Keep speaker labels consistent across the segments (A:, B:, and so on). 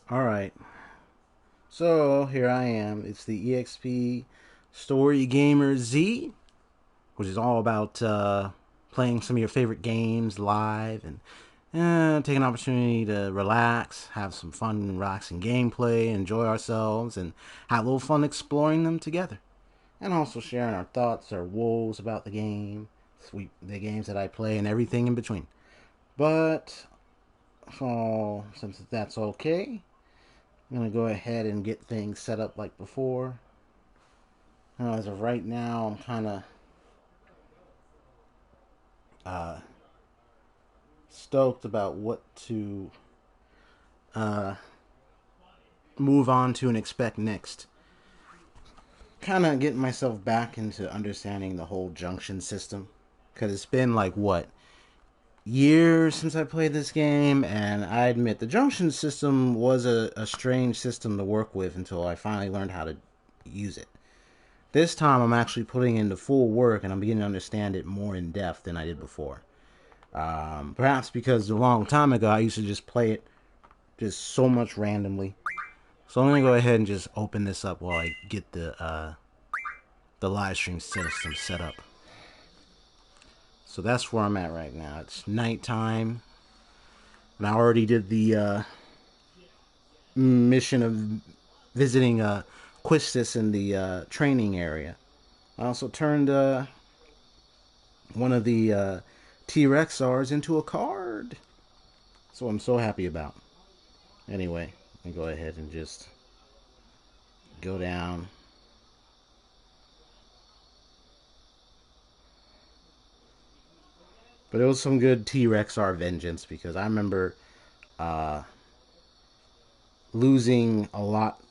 A: Alright, so here I am. It's the EXP Story Gamer Z, which is all about playing some of your favorite games live and take an opportunity to relax, have some fun, relaxing gameplay, enjoy ourselves, and have a little fun exploring them together. And also sharing our thoughts, our woes about the game, the games that I play, and everything in between. But, so, since that's okay, I'm going to go ahead and get things set up like before. As of right now, I'm kind of uh, stoked about what to uh, move on to and expect next. Kind of getting myself back into understanding the whole junction system. Because it's been like, what, years since I played this game, and I admit the junction system was a strange system to work with until I finally learned how to use it. This time I'm actually putting into full work and I'm beginning to understand it more in depth than I did before. Perhaps because a long time ago I used to just play it just so much randomly. So I'm gonna go ahead and just open this up while I get the live stream system set up. So that's where I'm at right now. It's nighttime, and I already did the mission of visiting Quistis in the training area. I also turned one of the T-Rex R's into a card. So I'm so happy about. Anyway, let me go ahead and just go down. But it was some good T-Rex R vengeance because I remember uh, losing a lot,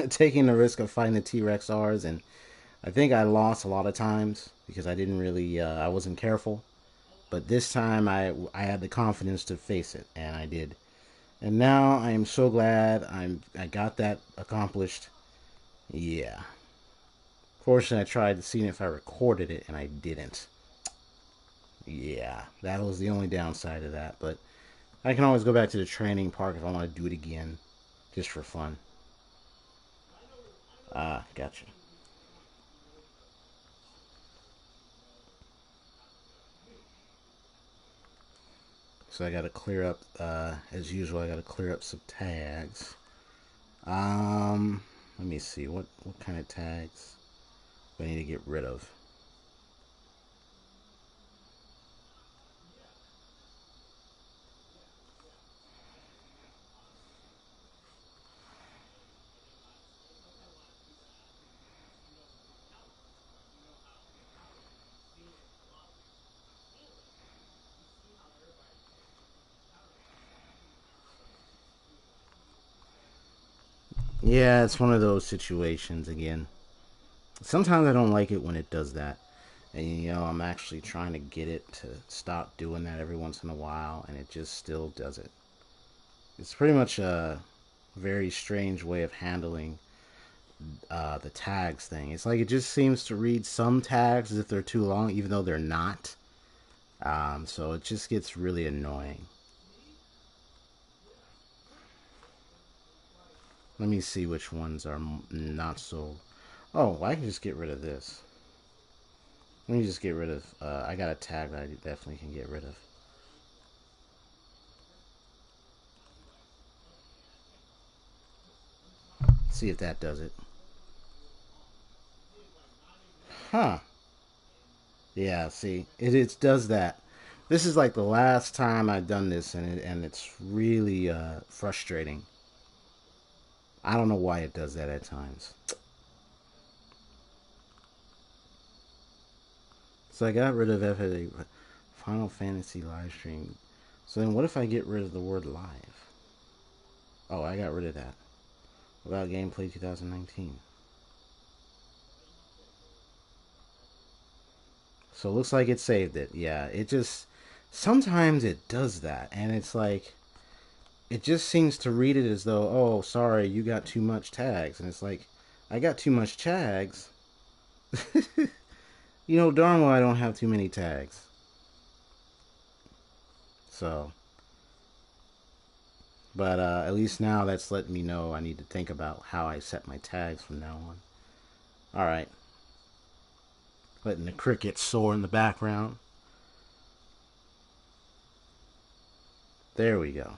A: taking the risk of fighting the T-Rex R's, and I think I lost a lot of times because I didn't really, I wasn't careful. But this time I had the confidence to face it, and I did. And now I am so glad I got that accomplished. Yeah. Fortunately, I tried to see if I recorded it, and I didn't. Yeah, that was the only downside of that. But I can always go back to the training park if I want to do it again, just for fun. Ah, gotcha. So I got to clear up, as usual. I got to clear up some tags. Let me see what kind of tags do I need to get rid of. Yeah, it's one of those situations again. Sometimes I don't like it when it does that. And I'm actually trying to get it to stop doing that every once in a while, and it just still does it. It's pretty much a very strange way of handling the tags thing. It's like it just seems to read some tags as if they're too long, even though they're not. So it just gets really annoying. Let me see which ones are not so. Oh, I can just get rid of this. Let me just get rid of. I got a tag that I definitely can get rid of. See if that does it. Huh. Yeah, see, it does that. This is like the last time I've done this, and it's really frustrating. I don't know why it does that at times. So I got rid of FA Final Fantasy Livestream. So then what if I get rid of the word live? Oh, I got rid of that. About gameplay 2019. So it looks like it saved it. Yeah, it just sometimes it does that, and it's like it just seems to read it as though, oh, sorry, you got too much tags, and it's like, I got too much tags. Darn well I don't have too many tags. So But at least now that's letting me know I need to think about how I set my tags from now on. Alright. Letting the crickets soar in the background. There we go.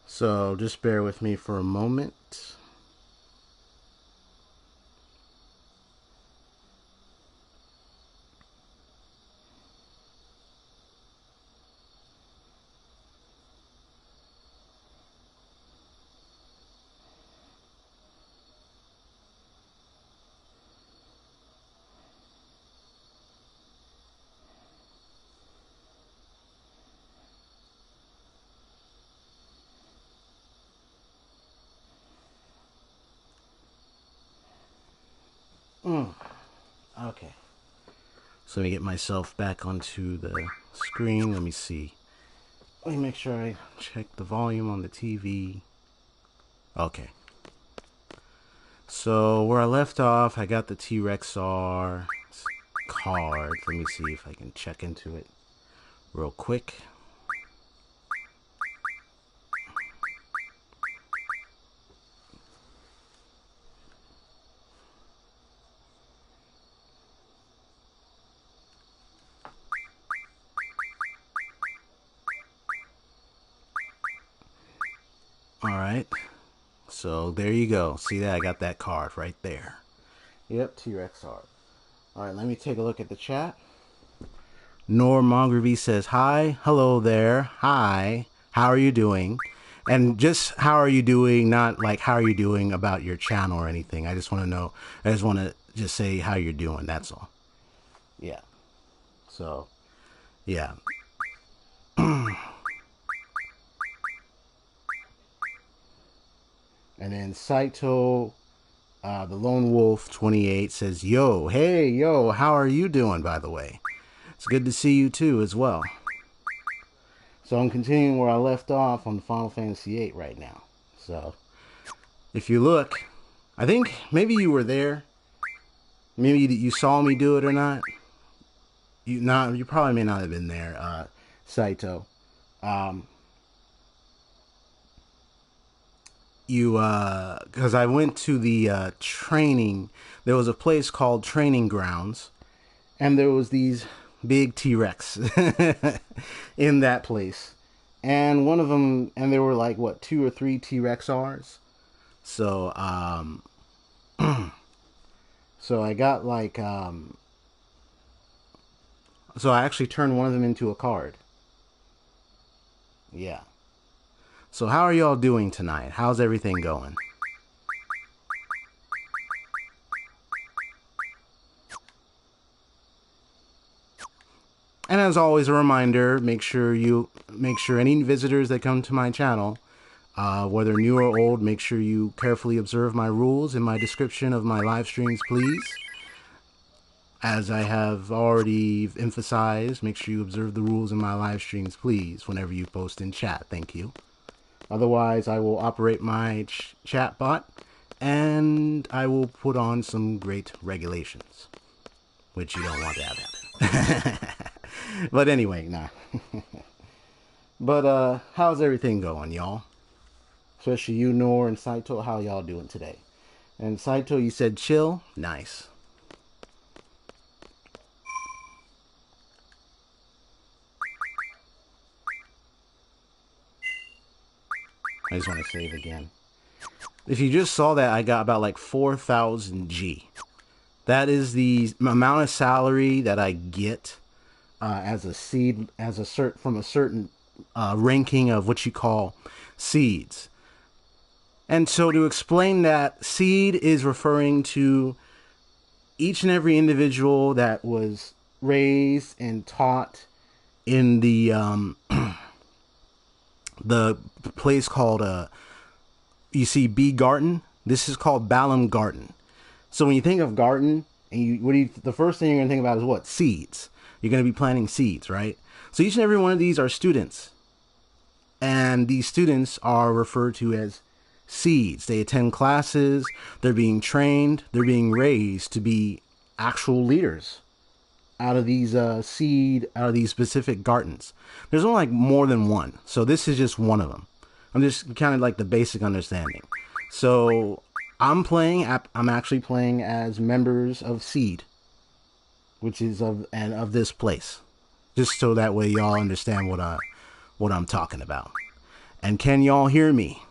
A: So just bear with me for a moment. Okay. So let me get myself back onto the screen. Let me see. Let me make sure I check the volume on the TV. Okay. So where I left off, I got the T-Rex R card. Let me see if I can check into it real quick. Alright. So there you go. See that? I got that card right there. Yep, T-Rex R. Alright, let me take a look at the chat. Norm Mongervie says, hi, hello there, hi, how are you doing? And just how are you doing, not like how are you doing about your channel or anything. I just want to know, I just want to just say how you're doing, that's all. Yeah. So, yeah. And then Saito, the Lone Wolf 28 says, yo, hey, yo, how are you doing, by the way? It's good to see you too as well. So I'm continuing where I left off on Final Fantasy VIII right now. So if you look, I think maybe you were there. Maybe you saw me do it or not. You probably may not have been there, Saito. Because I went to the training. There was a place called Training Grounds, and there was these big T-Rex in that place. And one of them, and there were like, what, 2 or 3 T-Rex Rs? So, so I got like, so I actually turned one of them into a card. Yeah. So how are y'all doing tonight? How's everything going? And as always, a reminder, make sure any visitors that come to my channel, whether new or old, make sure you carefully observe my rules in my description of my live streams, please. As I have already emphasized, make sure you observe the rules in my live streams, please, whenever you post in chat. Thank you. Otherwise, I will operate my chat bot, and I will put on some great regulations, which you don't want to have happen. But anyway, nah. But how's everything going, y'all? Especially you, Nor, and Saito. How y'all doing today? And Saito, you said chill? Nice. I just want to save again. If you just saw that, I got about like 4,000 G. That is the amount of salary that I get as a seed, from a certain ranking of what you call seeds. And so to explain that, seed is referring to each and every individual that was raised and taught in the place called you see B Garden. This is called Balam Garden. So when you think of garden, and the first thing you're gonna think about is what? Seeds. You're gonna be planting seeds, right? So each and every one of these are students, and these students are referred to as seeds. They attend classes. They're being trained. They're being raised to be actual leaders out of these out of these specific gardens. There's only like more than one, so this is just one of them. I'm just kind of like the basic understanding. So I'm actually playing as members of Seed, which is of this place, just so that way y'all understand what I'm talking about. And can y'all hear me?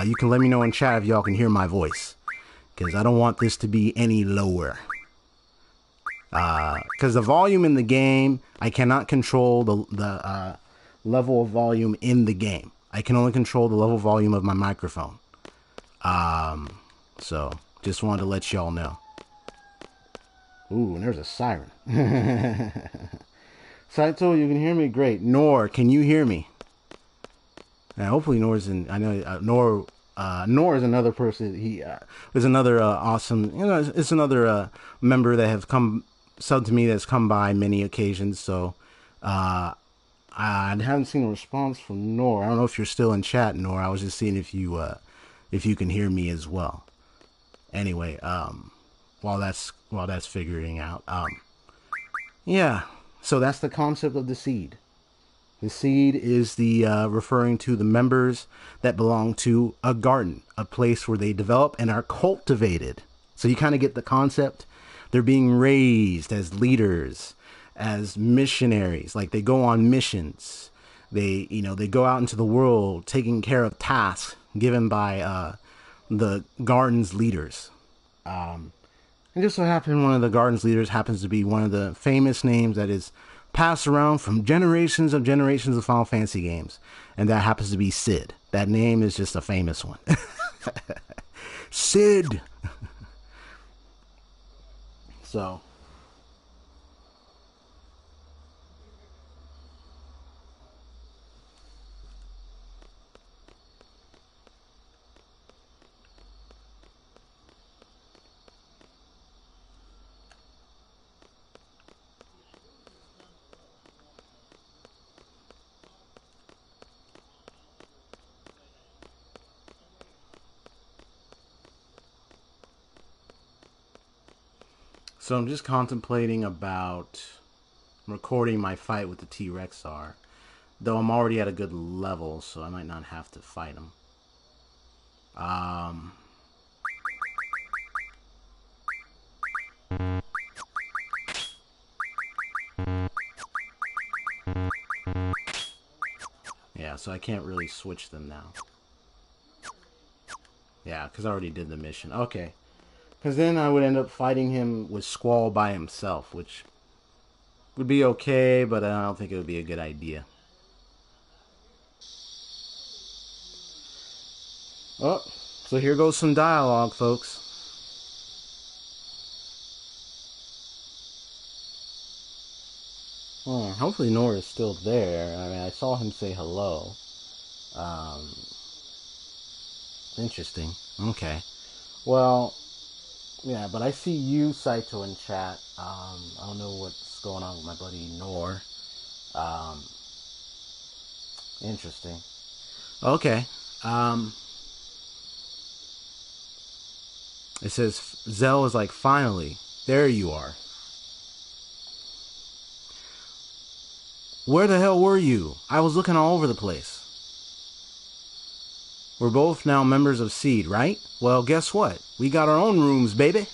A: You can let me know in chat if y'all can hear my voice, because I don't want this to be any lower. Because the volume in the game, I cannot control the level of volume in the game. I can only control the level volume of my microphone. So just wanted to let y'all know. Ooh, and there's a siren. Saito, you can hear me? Great. Nor, can you hear me? Now, hopefully Nor's in. I know Nor is another person. He is another awesome. It's another member that have come sub to me that's come by many occasions. So I haven't seen a response from Nor. I don't know if you're still in chat, Nor. I was just seeing if you can hear me as well. Anyway, while that's figuring out, yeah. So that's the concept of the seed. The seed is the referring to the members that belong to a garden, a place where they develop and are cultivated. So you kind of get the concept. They're being raised as leaders, as missionaries. Like they go on missions. They go out into the world taking care of tasks given by the garden's leaders. And just so happened one of the garden's leaders happens to be one of the famous names that is passed around from generations of Final Fantasy games, and that happens to be Sid. That name is just a famous one. Sid. So I'm just contemplating about recording my fight with the T-Rexar, though I'm already at a good level, so I might not have to fight him. Yeah, so I can't really switch them now. Yeah, because I already did the mission. Okay. Because then I would end up fighting him with Squall by himself, which would be okay, but I don't think it would be a good idea. Oh, so here goes some dialogue, folks. Oh, hopefully Nora's still there. I mean, I saw him say hello. Interesting. Okay. Well, yeah, but I see you, Saito, in chat. I don't know what's going on with my buddy Nor. Interesting. Okay. It says Zell is like, finally, there you are. Where the hell were you? I was looking all over the place. We're both now members of Seed, right? Well, guess what? We got our own rooms, baby.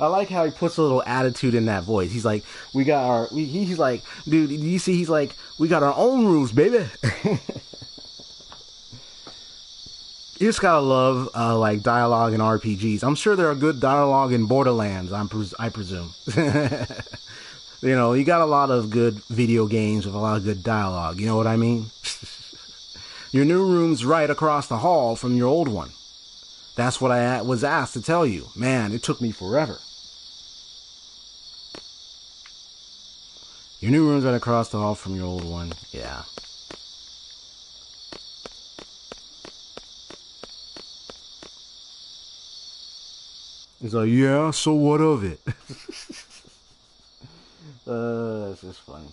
A: I like how he puts a little attitude in that voice. He's like, he's like, dude, you see, he's like, we got our own rooms, baby. You just gotta love like dialogue in RPGs. I'm sure there are good dialogue in Borderlands. I presume. You know, you got a lot of good video games with a lot of good dialogue. You know what I mean? Your new room's right across the hall from your old one. That's what I was asked to tell you. Man, it took me forever. Your new room's right across the hall from your old one. Yeah. He's like, yeah, so what of it? That's just funny.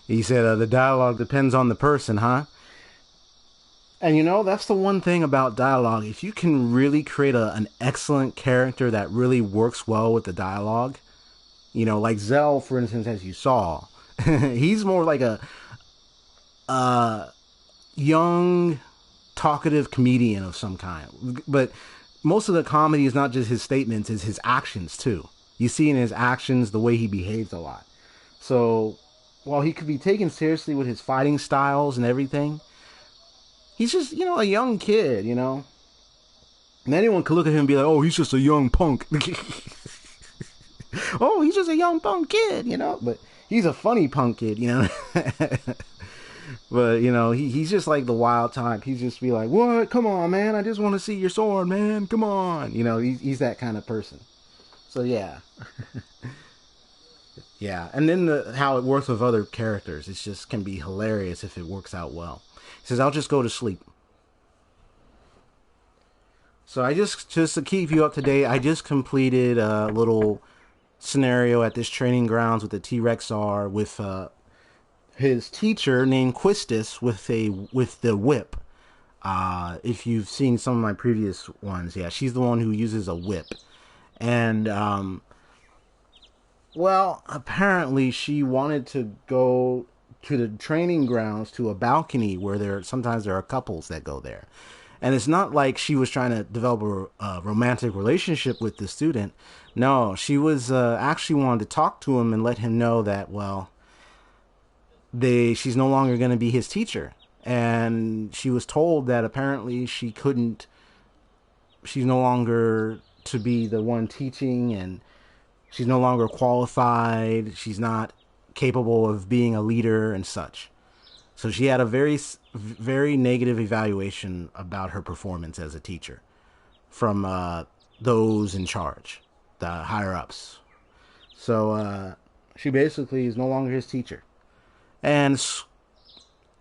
A: He said, the dialogue depends on the person, huh? And you know, that's the one thing about dialogue. If you can really create an excellent character that really works well with the dialogue, you know, like Zell, for instance, as you saw, he's more like a young, talkative comedian of some kind. But most of the comedy is not just his statements, it's his actions too. You see in his actions the way he behaves a lot. So while he could be taken seriously with his fighting styles and everything, he's just, you know, a young kid, you know. And anyone could look at him and be like, oh, he's just a young punk. Oh, he's just a young punk kid, you know. But he's a funny punk kid, you know. But, you know, he's just like the wild type. He's just be like, what? Come on, man. I just want to see your sword, man. Come on. You know, he's that kind of person. So, yeah. Yeah. And then how it works with other characters. It just can be hilarious if it works out well. He says, I'll just go to sleep. So I just to keep you up to date, I just completed a little scenario at this training grounds with the T-Rex R with his teacher named Quistis with the whip. If you've seen some of my previous ones, yeah, she's the one who uses a whip. And well, apparently she wanted to go to the training grounds to a balcony where sometimes there are couples that go there. And it's not like she was trying to develop a romantic relationship with the student. No, she was actually wanted to talk to him and let him know that, well, she's no longer going to be his teacher. And she was told that apparently she's no longer to be the one teaching, and she's no longer qualified. She's not capable of being a leader and such. So she had a very, very negative evaluation about her performance as a teacher from those in charge, the higher ups. So she basically is no longer his teacher. And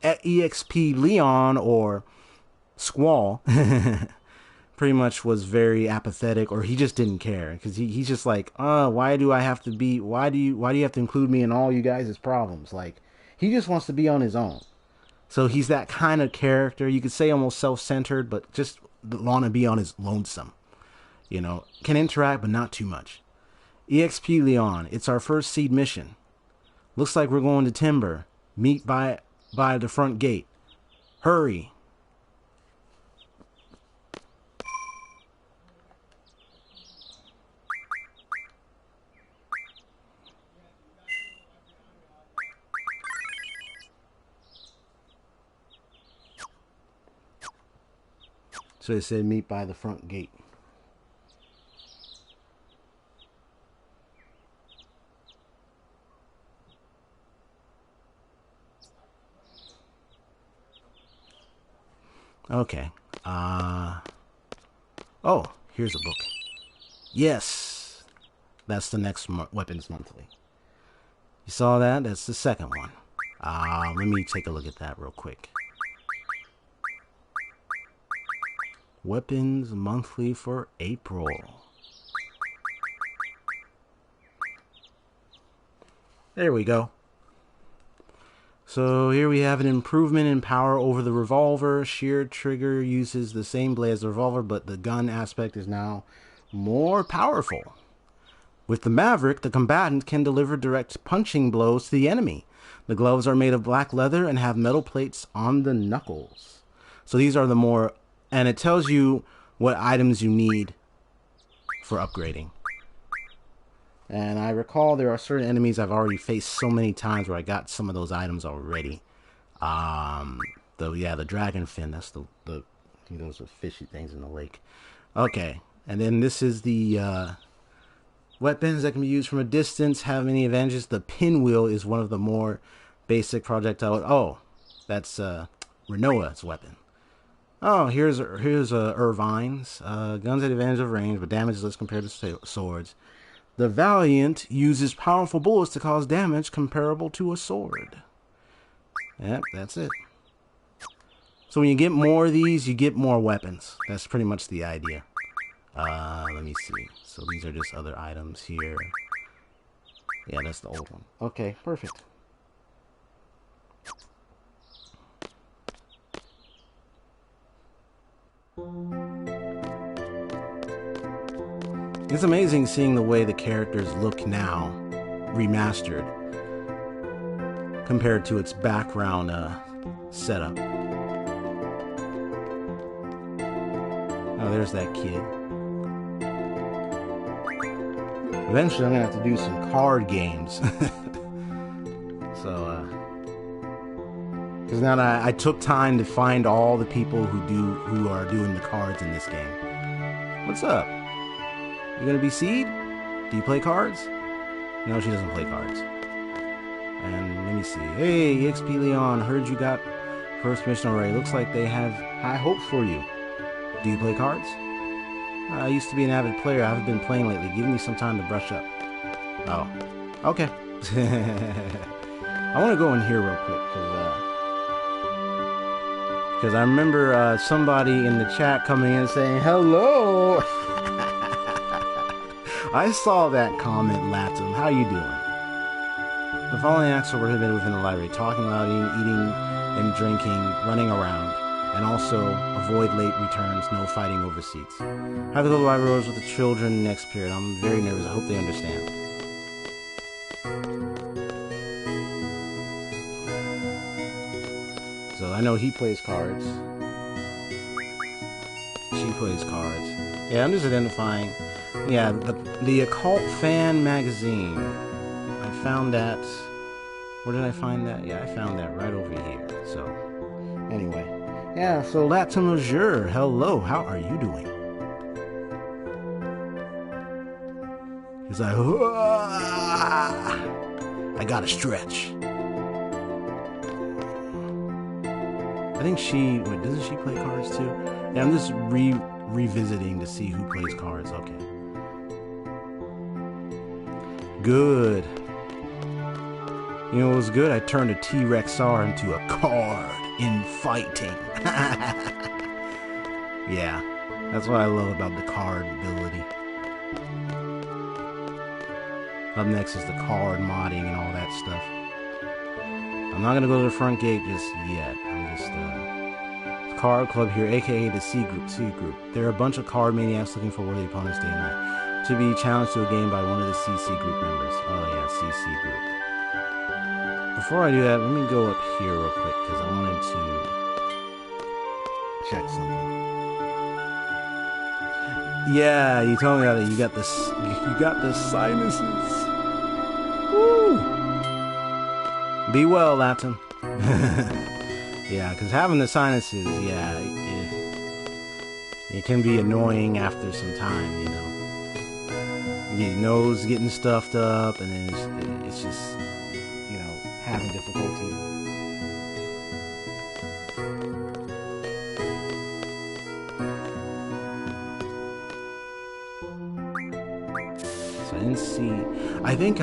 A: at EXP Leon, or Squall, pretty much was very apathetic, or he just didn't care, because he's just like, why do you have to include me in all you guys' problems? Like, he just wants to be on his own. So he's that kind of character. You could say almost self-centered, but just want to be on his lonesome. You know, can interact, but not too much. EXP Leon, it's our first seed mission. Looks like we're going to Timber. Meet by the front gate. Hurry. So it said meet by the front gate. Okay. Oh, here's a book. Yes. That's the next Weapons Monthly. You saw that? That's the second one. Let me take a look at that real quick. Weapons Monthly for April. There we go. So here we have an improvement in power over the revolver. Sheared trigger uses the same blade as the revolver, but the gun aspect is now more powerful. With the Maverick, the combatant can deliver direct punching blows to the enemy. The gloves are made of black leather and have metal plates on the knuckles. So these are the more... And it tells you what items you need for upgrading. And I recall there are certain enemies I've already faced so many times where I got some of those items already. The dragon fin, that's the those are fishy things in the lake. Okay, and then this is the weapons that can be used from a distance, have many advantages. The pinwheel is one of the more basic projectile. Oh, that's Renoa's weapon. Oh, here's Irvine's. Guns at advantage of range, but damage is less compared to swords. The Valiant uses powerful bullets to cause damage comparable to a sword. Yep, that's it. So when you get more of these, you get more weapons. That's pretty much the idea. Let me see. So these are just other items here. Yeah, that's the old one. Okay, perfect. It's amazing seeing the way the characters look now, remastered, compared to its background setup. Oh, there's that kid. Eventually, I'm gonna have to do some card games. So, because now that I took time to find all the people who are doing the cards in this game. What's up? You gonna be Seed? Do you play cards? No, she doesn't play cards. And let me see. Hey, EXP Leon, heard you got first mission already. Looks like they have high hopes for you. Do you play cards? I used to be an avid player. I haven't been playing lately. Give me some time to brush up. Oh, okay. I want to go in here real quick because I remember somebody in the chat coming in saying hello. I saw that comment, Latin. How you doing? The following acts are prohibited within the library: talking loud, eating and drinking, running around, and also avoid late returns, no fighting over seats. Have to go to the library with the children next period. I'm very nervous. I hope they understand. So I know he plays cards. She plays cards. Yeah, I'm just identifying. Yeah, the Occult Fan magazine. I found that. Where did I find that? Yeah, I found that right over here. So, anyway. Yeah, so Latin Azure, hello, how are you doing? He's like, I gotta stretch. I think wait, doesn't she play cards too? Yeah, I'm just revisiting to see who plays cards. Okay. Good. You know what was good? I turned a T-Rex R into a card in fighting. Yeah, that's what I love about the card ability. Up next is the card modding and all that stuff. I'm not gonna go to the front gate just yet. I'm just card club here, aka the C group. There are a bunch of card maniacs looking for worthy opponents day and night. To be challenged to a game by one of the CC group members. Oh yeah, CC group. Before I do that, let me go up here real quick because I wanted to check something. Yeah, you told me that you got the sinuses. Woo! Be well, Latin. Yeah, because having the sinuses, yeah, it can be annoying after some time, you know. Your nose getting stuffed up, and then it's just, you know, having difficulty. So I didn't see. I think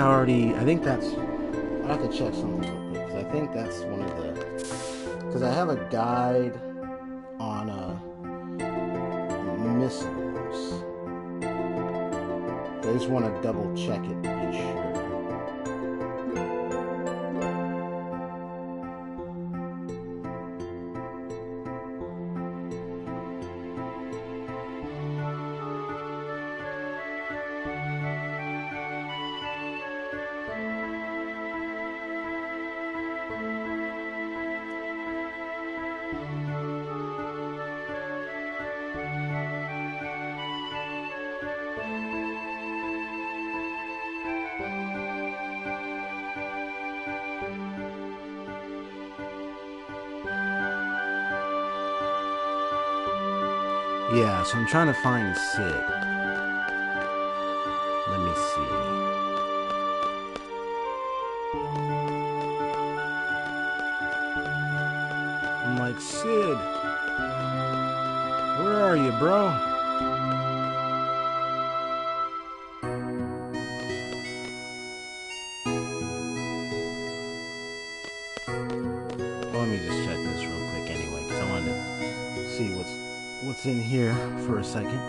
A: that's. I have to check something real quick because I think that's one of the. Because I have a guide on missiles. I just want to double check it to be sure. Yeah, so I'm trying to find Sid. Let me see. I'm like, Sid, where are you, bro? Well, let me just check this real quick anyway, because I wanted to see what's in here for a second.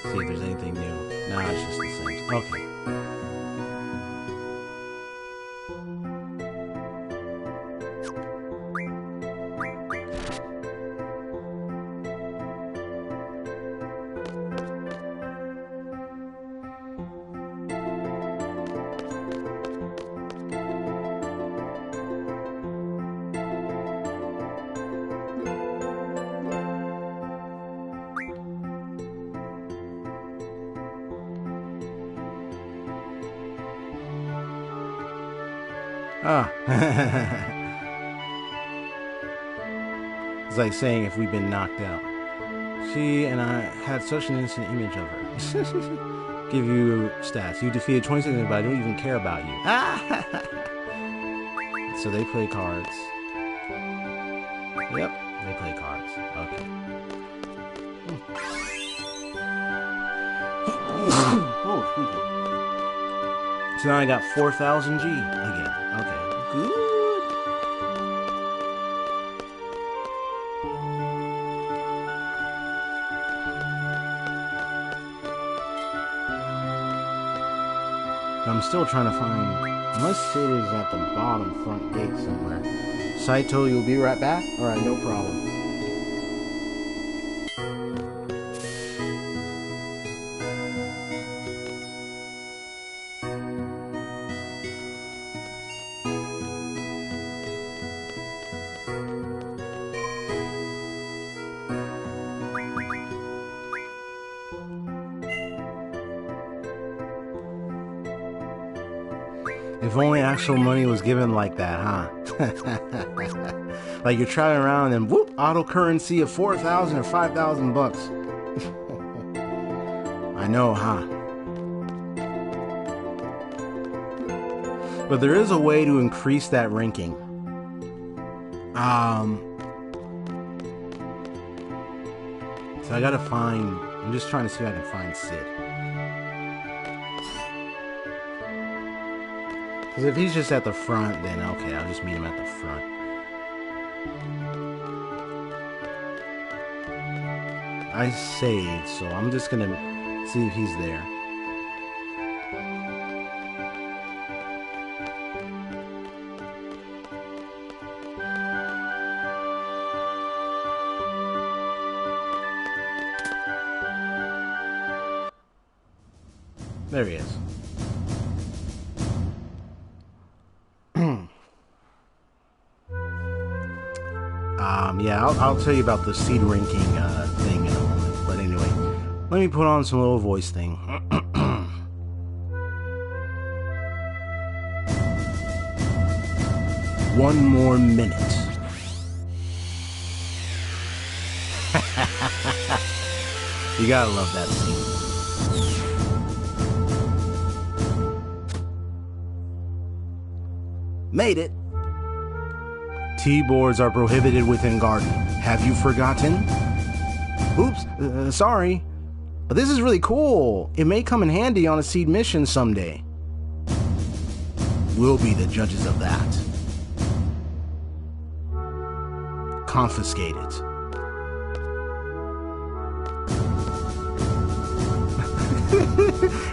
A: See if there's anything new. No, it's just the same. Okay. Ah. It's like saying if we've been knocked out. She and I had such an instant image of her. Give you stats. You defeated 26, but I don't even care about you. Ah. So they play cards. Yep, they play cards. Okay. Oh, excuse me. So now I got 4,000 G again. Okay, good. I'm still trying to find, unless Sid is at the bottom front gate somewhere. Saito, you'll be right back? Alright, no problem. If only actual money was given like that, huh? Like you're traveling around and whoop, auto currency of 4,000 or 5,000 bucks. I know, huh? But there is a way to increase that ranking. So I gotta find, I'm just trying to see if I can find Sid. Because if he's just at the front, then okay, I'll just meet him at the front. I saved, so I'm just gonna see if he's there. There he is. Yeah, I'll tell you about the seed ranking thing in a moment. But anyway, let me put on some little voice thing. One more minute. You gotta love that scene. Made it. T-boards are prohibited within garden. Have you forgotten? Oops, sorry. But this is really cool. It may come in handy on a seed mission someday. We'll be the judges of that. Confiscate it.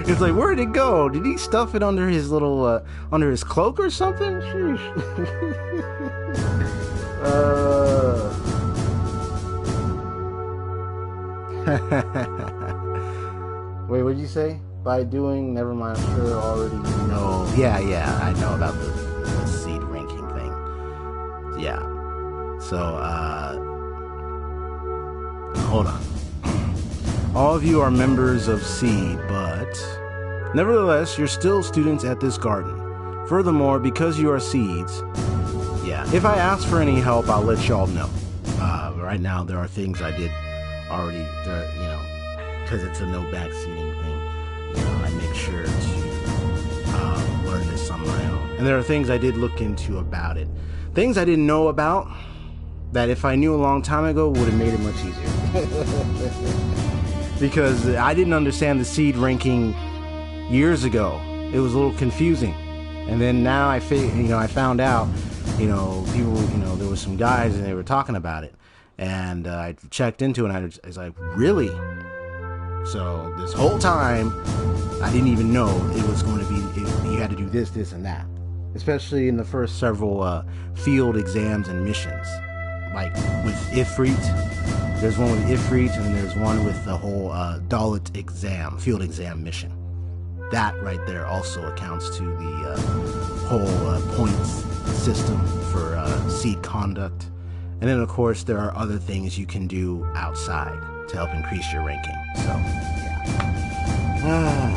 A: It's like, where'd it go? Did he stuff it under his little, under his cloak or something? Wait, what'd you say? By doing, never mind, I'm sure already know. Yeah, I know about the seed ranking thing. Yeah. So, hold on. All of you are members of Seed, but nevertheless, you're still students at this garden. Furthermore, because you are seeds, yeah, yeah, if I ask for any help, I'll let y'all know. Right now, there are things I did already, you know, because it's a no backseating thing. You know, I make sure to learn this on my own. And there are things I did look into about it. Things I didn't know about that if I knew a long time ago would have made it much easier. Because I didn't understand the seed ranking years ago. It was a little confusing. And then now I found out, you know, people, you know, there were some guys and they were talking about it. And I checked into it and I was like, really? So this whole time, I didn't even know it was going to be, you had to do this, this, and that. Especially in the first several field exams and missions. Like with Ifrit, there's one with Ifrit, and there's one with the whole Dalit exam, field exam mission. That right there also accounts to the whole points system for seed conduct. And then, of course, there are other things you can do outside to help increase your ranking. So, yeah.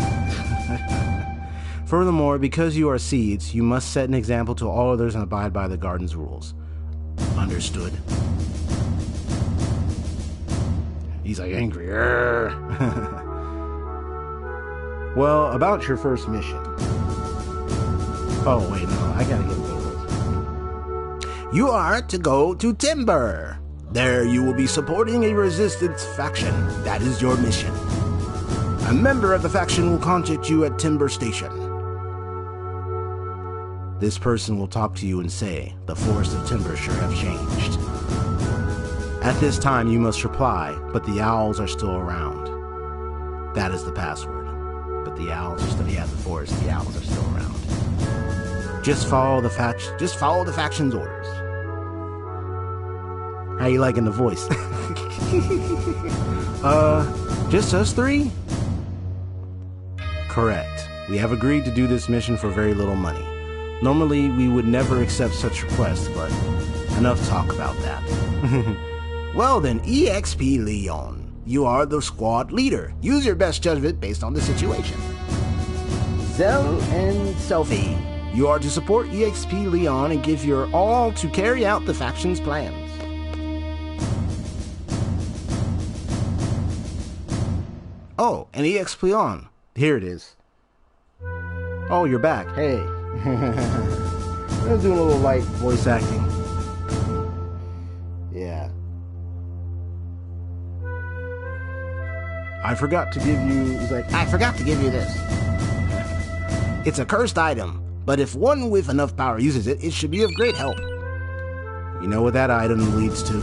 A: Furthermore, because you are seeds, you must set an example to all others and abide by the garden's rules. Understood. He's like angry. Well, about your first mission. Oh, wait, no, I gotta get those. You are to go to Timber. There you will be supporting a resistance faction. That is your mission. A member of the faction will contact you at Timber Station. This person will talk to you and say, the Forest of Timber sure have changed. At this time you must reply, but the owls are still around. That is the password. But the owls are still, yeah, the forest, the owls are still around. Just follow the faction's orders. How you liking the voice? Just us three? Correct. We have agreed to do this mission for very little money. Normally, we would never accept such requests, but enough talk about that. Well then, EXP Leon, you are the squad leader. Use your best judgment based on the situation. Zell and Sophie, you are to support EXP Leon and give your all to carry out the faction's plans. Oh, and EXP Leon, here it is. Oh, you're back. Hey. I was doing a little light voice acting. Yeah. I forgot to give you... He's like, I forgot to give you this. It's a cursed item, but if one with enough power uses it, it should be of great help. You know what that item leads to?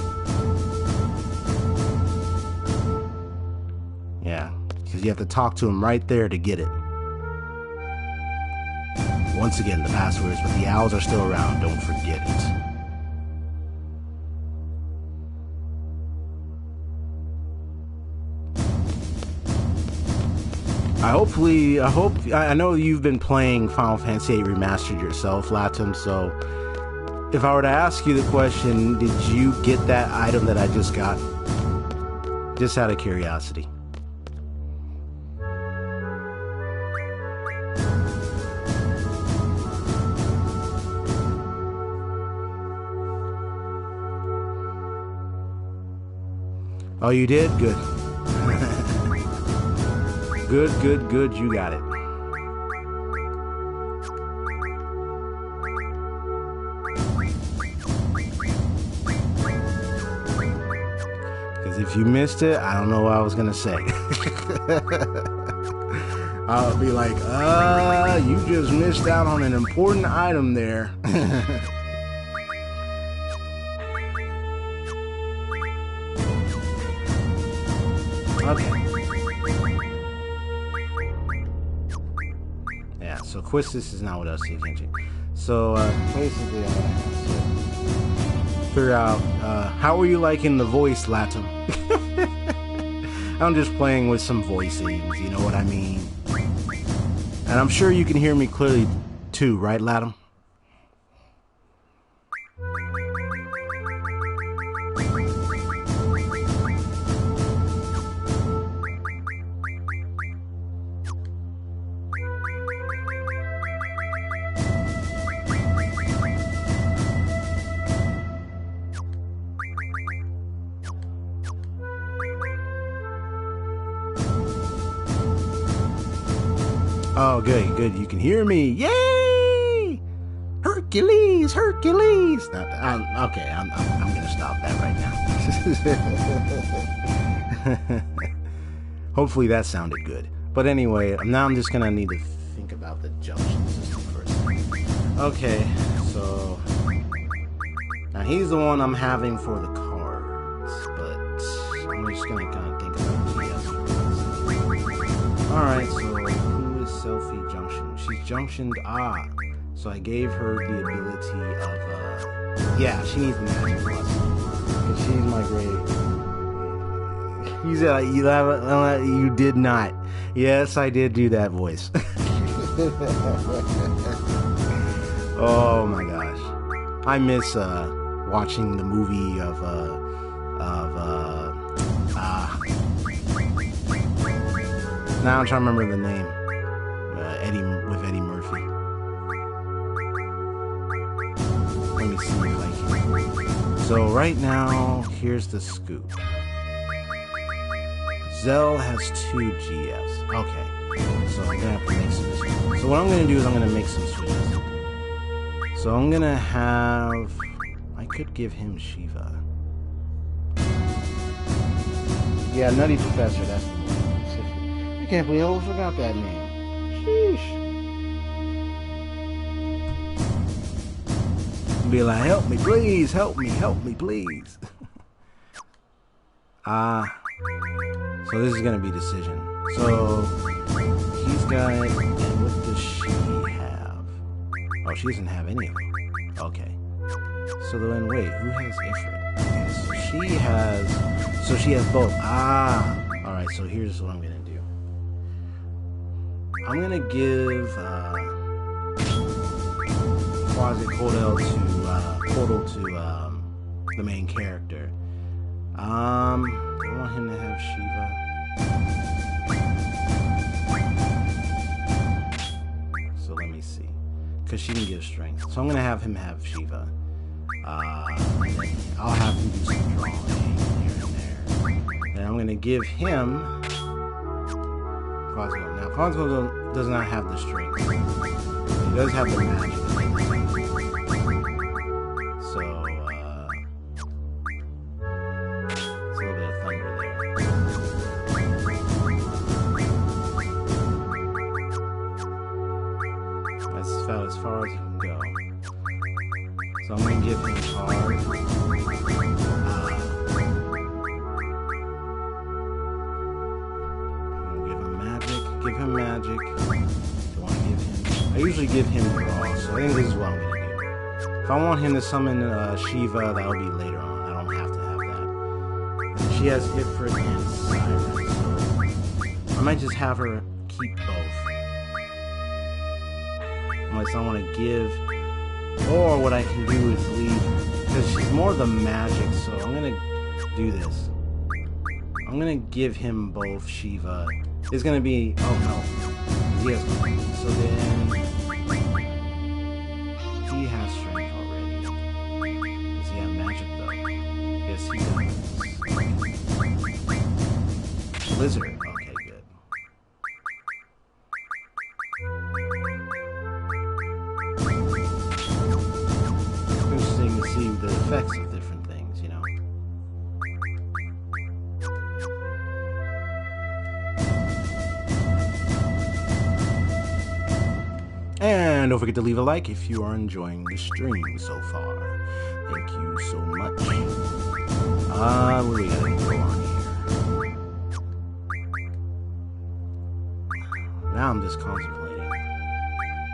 A: Yeah, because you have to talk to him right there to get it. Once again, the passwords, but the owls are still around. Don't forget it. I know you've been playing Final Fantasy VIII Remastered yourself, Latum, so if I were to ask you the question, did you get that item that I just got? Just out of curiosity. Oh, you did? Good. Good, you got it. Because if you missed it, I don't know what I was gonna say. I'll be like, you just missed out on an important item there. Okay. Yeah, so Quistis is not what I was thinking. So, basically, I have to figure out, how are you liking the voice, Latum? I'm just playing with some voice aids, you know what I mean? And I'm sure you can hear me clearly, too, right, Latum? Oh, good, good. You can hear me. Yay! Hercules, Hercules. Okay, I'm gonna stop that right now. Hopefully that sounded good. But anyway, now I'm just gonna need to think about the junction system for a second. Okay, so now he's the one I'm having for the cards, but I'm just gonna kind of think about GS. Alright, so who is Selfie Junction? She's junctioned. So I gave her the ability of yeah, she needs magic plus. Cause she's my grade. You did not. Yes, I did do that voice. Oh my gosh, I miss watching the movie of now I'm trying to remember the name. Eddie Murphy. Let me see if I can. So right now, here's the scoop. Zell has 2 GFs. Okay, so I'm gonna have to make some switches. So what I'm gonna do is I'm gonna make some switches. So I'm gonna have. I could give him Shiva. Yeah, Nutty Professor. That's the one. I can't believe I forgot that name. Sheesh. Be like, help me, please, help me, please. So this is gonna be decision. So he's got, and what does she have? Oh, she doesn't have any of them. Okay. So then wait, who has Ifrit? Okay, so she has both. Alright, so here's what I'm gonna do. I'm gonna give Portal to the main character. I want him to have Shiva. So let me see, because she can give strength. So I'm gonna have him have Shiva. I'll have him do some drawing here and there. And I'm gonna give him Cosmo. Now Cosmo does not have the strength. He does have the magic. So it's a little bit of thunder there. That's about as far as it can go. So I'm gonna give him cards. Give him magic. Do I want to give him? I usually give him draw, so I think this is what I'm gonna do. If I want him to summon Shiva, that'll be later on. I don't have to have that. And she has Ifrit and Siren, so I might just have her keep both. Unless I want to give, or what I can do is leave, because she's more the magic. So I'm gonna do this. I'm gonna give him both Shiva. It's gonna be, oh no, he has one. So then he has strength already. Does he have magic though? Yes, he does. Blizzard. Okay, good. Interesting to see the effects of different things, you know. And don't forget to leave a like if you are enjoying the stream so far. Thank you so much. What do we gotta go on here? Now I'm just contemplating.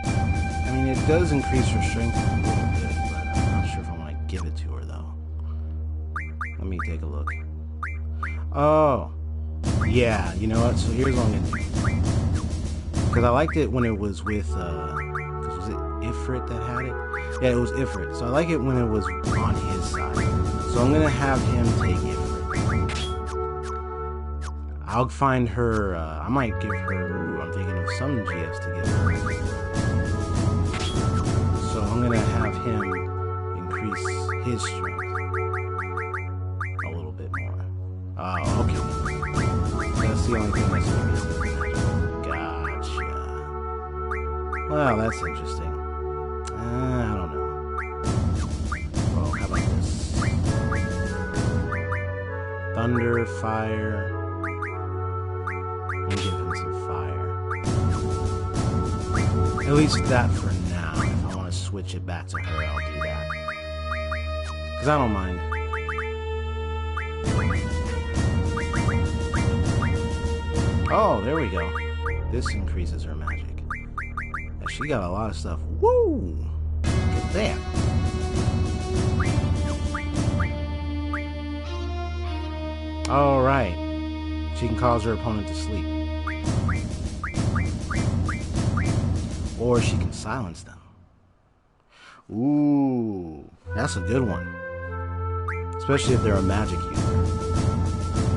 A: I mean, it does increase her strength a little bit, but I'm not sure if I want to give it to her though. Let me take a look. Oh, yeah. You know what? So here's what I'm gonna do. Because I liked it when it was with, was it Ifrit that had it? Yeah, it was Ifrit. So I like it when it was on his side. So I'm going to have him take Ifrit. I'll find her, I might give her, I'm thinking of some GFs to give her. So I'm going to have him increase his strength a little bit more. Oh, okay. That's the only thing that's going to be. Well, that's interesting. I don't know. Well, how about this? Thunder, fire. We'll give him some fire. At least that for now. If I want to switch it back to her, I'll do that. Because I don't mind. Oh, there we go. This increases her magic. And she got a lot of stuff. Woo! Look at that. Alright. She can cause her opponent to sleep. Or she can silence them. Ooh, that's a good one. Especially if they're a magic user.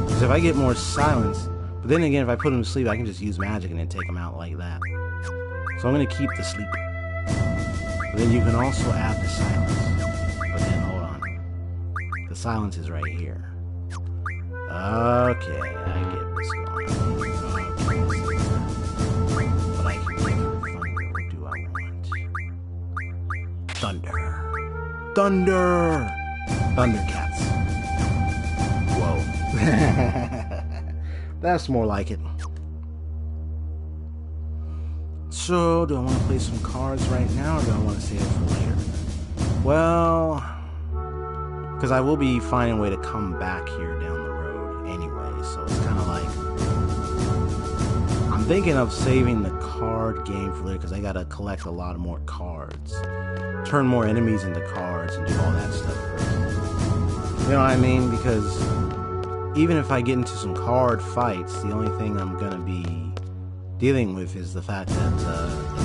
A: Because if I get more silence, but then again, if I put them to sleep, I can just use magic and then take them out like that. So I'm going to keep the sleep. But then you can also add the silence. But then, hold on. The silence is right here. Okay, I get what's going on. Okay. But I can give her thunder. What do I want? Thunder. Thunder! Thundercats. Whoa. That's more like it. So, do I want to play some cards right now, or do I want to save it for later? Well, because I will be finding a way to come back here down the road anyway, so it's kind of like... I'm thinking of saving the card game for later, because I gotta collect a lot more cards. Turn more enemies into cards and do all that stuff first. You know what I mean? Because even if I get into some card fights, the only thing I'm gonna be dealing with is the fact that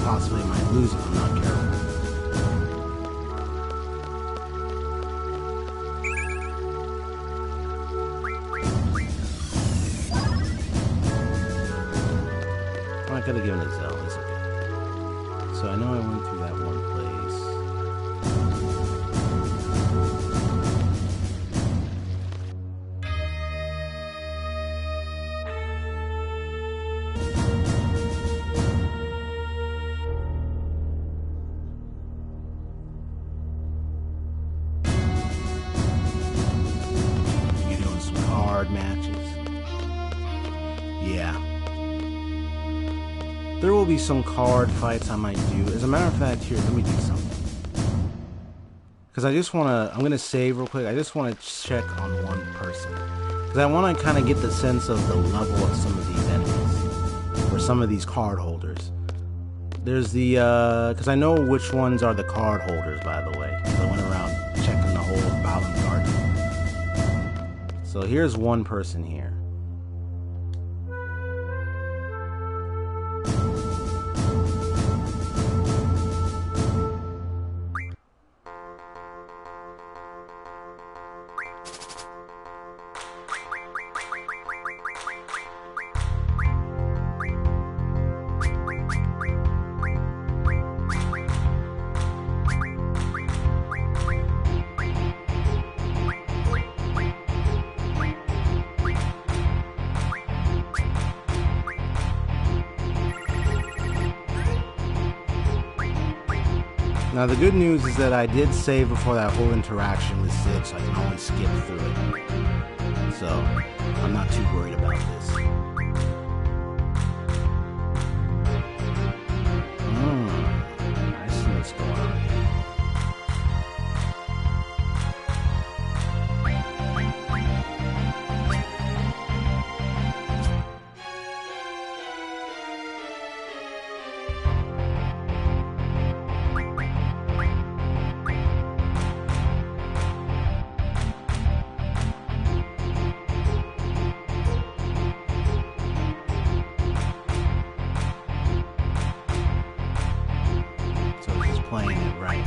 A: possibly I might lose if I'm not careful. Oh, I could have given it Zell. It's okay. So I know I went through that one place. There will be some card fights I might do. As a matter of fact, here, let me do something. Because I just want to, I'm going to save real quick. I just want to check on one person. Because I want to kind of get the sense of the level of some of these enemies. Or some of these card holders. There's the, because I know which ones are the card holders, by the way. Because I went around checking the whole Balan Garden. So here's one person here. Now the good news is that I did save before that whole interaction with Sid, so I can always skip through it. So, I'm not too worried about this. I see what's going on here. Playing it right.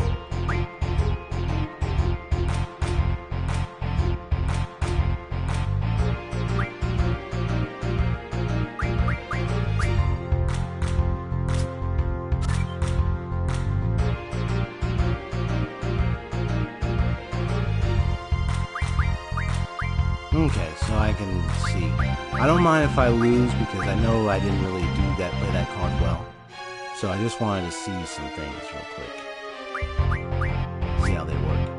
A: Okay, so I can see. I don't mind if I lose because I know I didn't really play that card well. So I just wanted to see some things real quick. See how they work.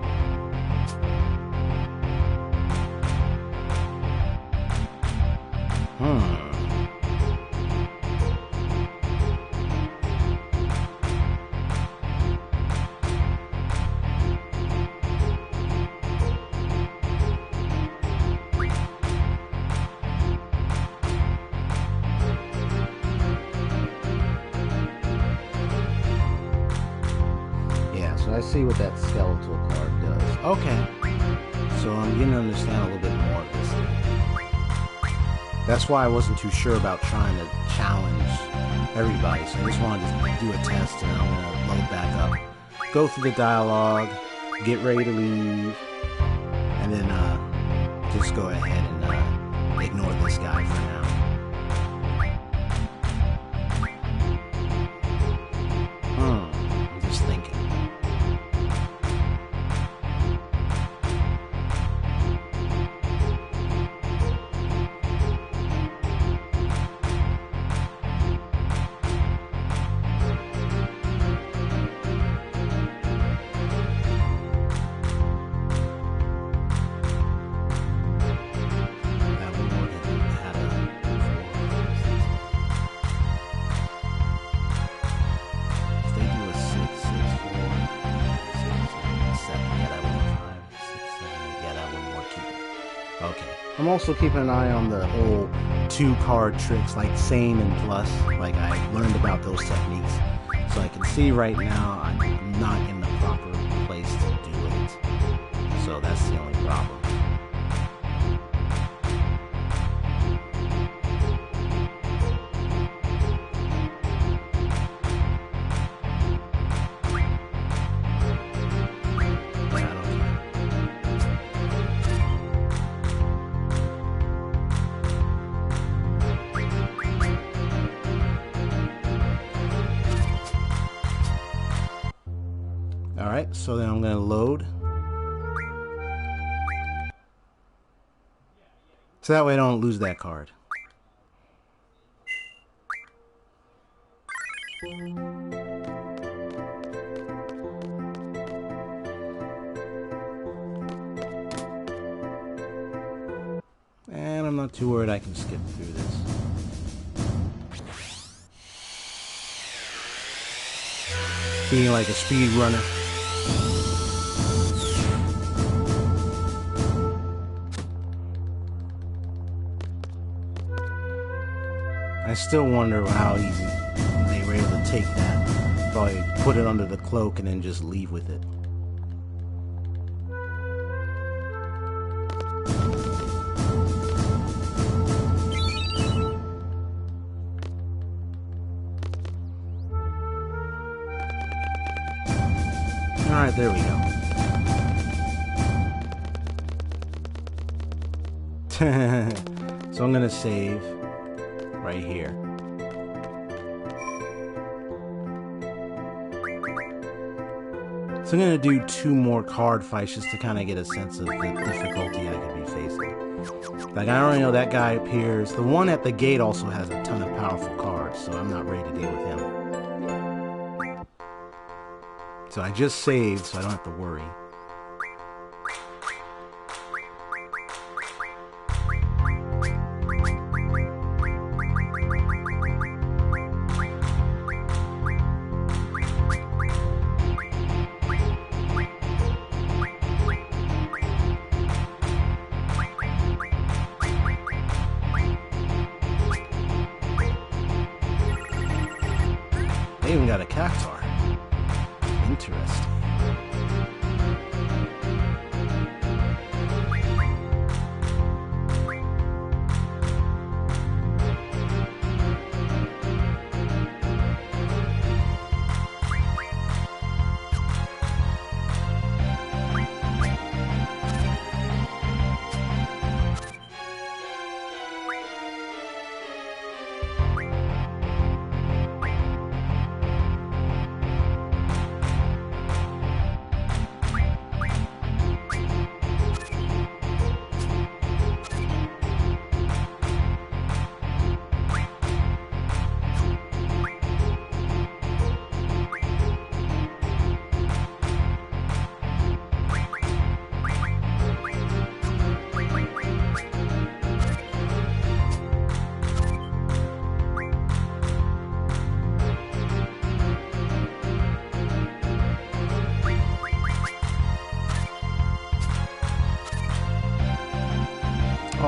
A: I see what that skeletal card does. Okay. So I'm getting to understand a little bit more of this thing. That's why I wasn't too sure about trying to challenge everybody. So I just wanted to do a test, and I'm going to load back up. Go through the dialogue, get ready to leave, and then just go ahead and ignore this guy for now. I'm just thinking. I'm also keeping an eye on the whole 2-card tricks, like same and plus. Like, I learned about those techniques. So I can see right now I'm not in the proper place to do it. So that's the only problem. Alright, so then I'm going to load. So that way I don't lose that card. And I'm not too worried I can skip through this. Being like a speed runner. I still wonder how easy they were able to take that. Probably put it under the cloak and then just leave with it. Alright, there we go. So I'm gonna save right here. So I'm gonna do 2 more card fights just to kind of get a sense of the difficulty I could be facing. Like, I already know that guy appears. The one at the gate also has a ton of powerful cards, so I'm not ready to deal with him. So I just saved, so I don't have to worry. They even got a cactar. Interesting.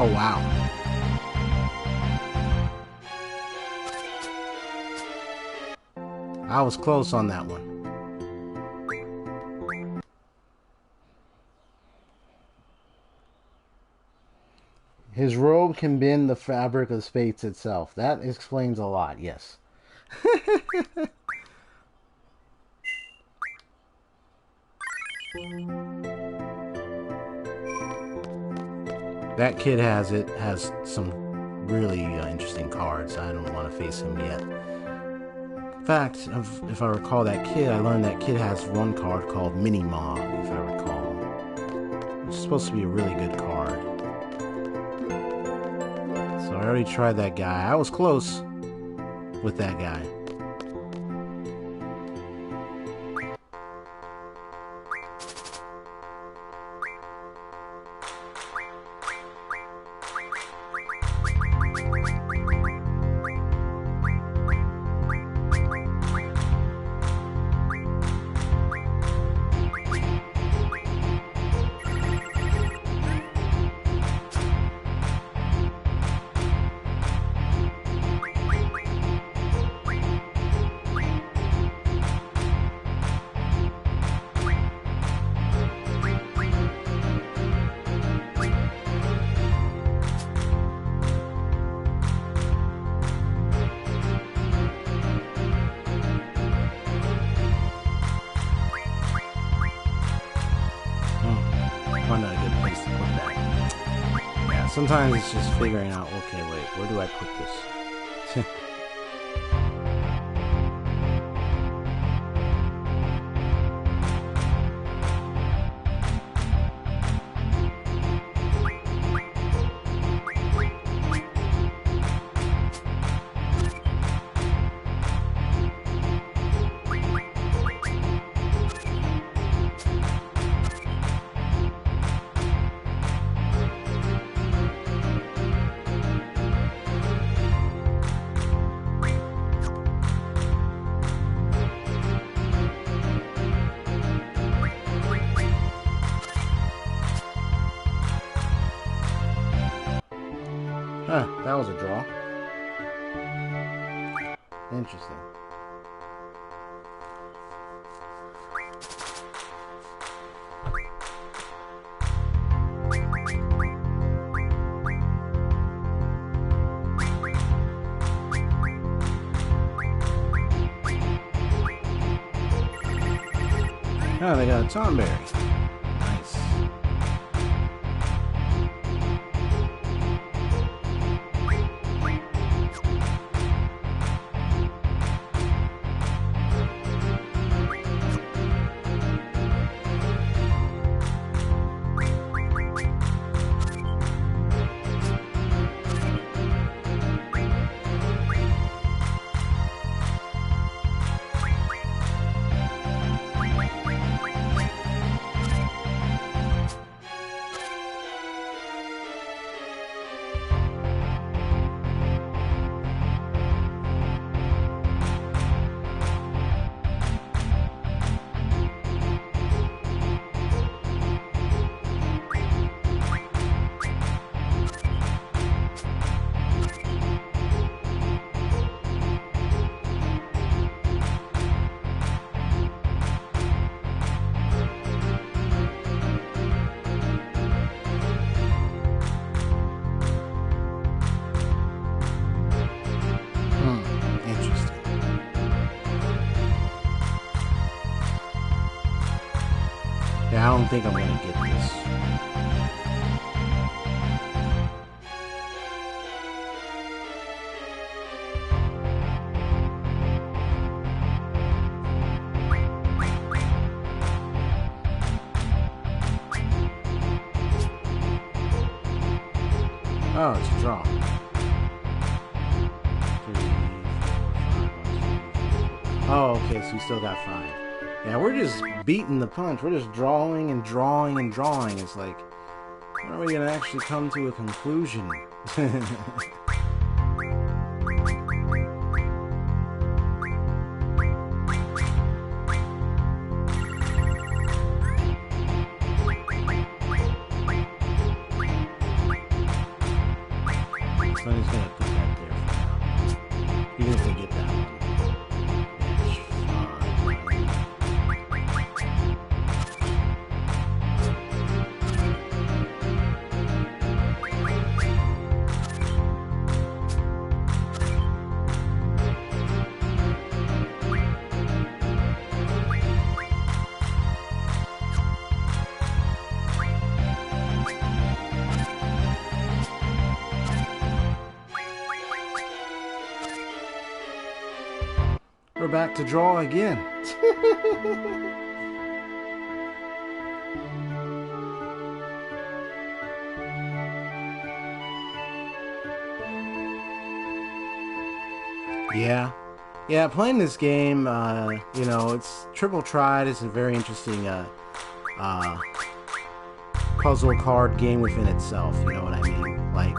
A: Oh, wow. I was close on that one. His robe can bend the fabric of space itself. That explains a lot, yes. That kid has some really interesting cards. I don't want to face him yet. In fact, if I recall that kid, I learned that kid has one card called Mini Mob, if I recall. It's supposed to be a really good card. So I already tried that guy. I was close with that guy. Sometimes it's just figuring out, okay, wait, where do I put this? Huh, that was a draw. Interesting. Oh, they got a Tomberry. Nice. Yeah, I don't think I'm gonna get this. Oh, it's a draw. 3, 4, 5, 1, 2. Oh, okay, so we still got 5. Yeah, we're just beating the punch. We're just drawing and drawing and drawing. It's like, when are we going to actually come to a conclusion? back to draw again. Yeah. Yeah, playing this game, you know, it's Triple Triad. It's a very interesting puzzle card game within itself, you know what I mean? Like,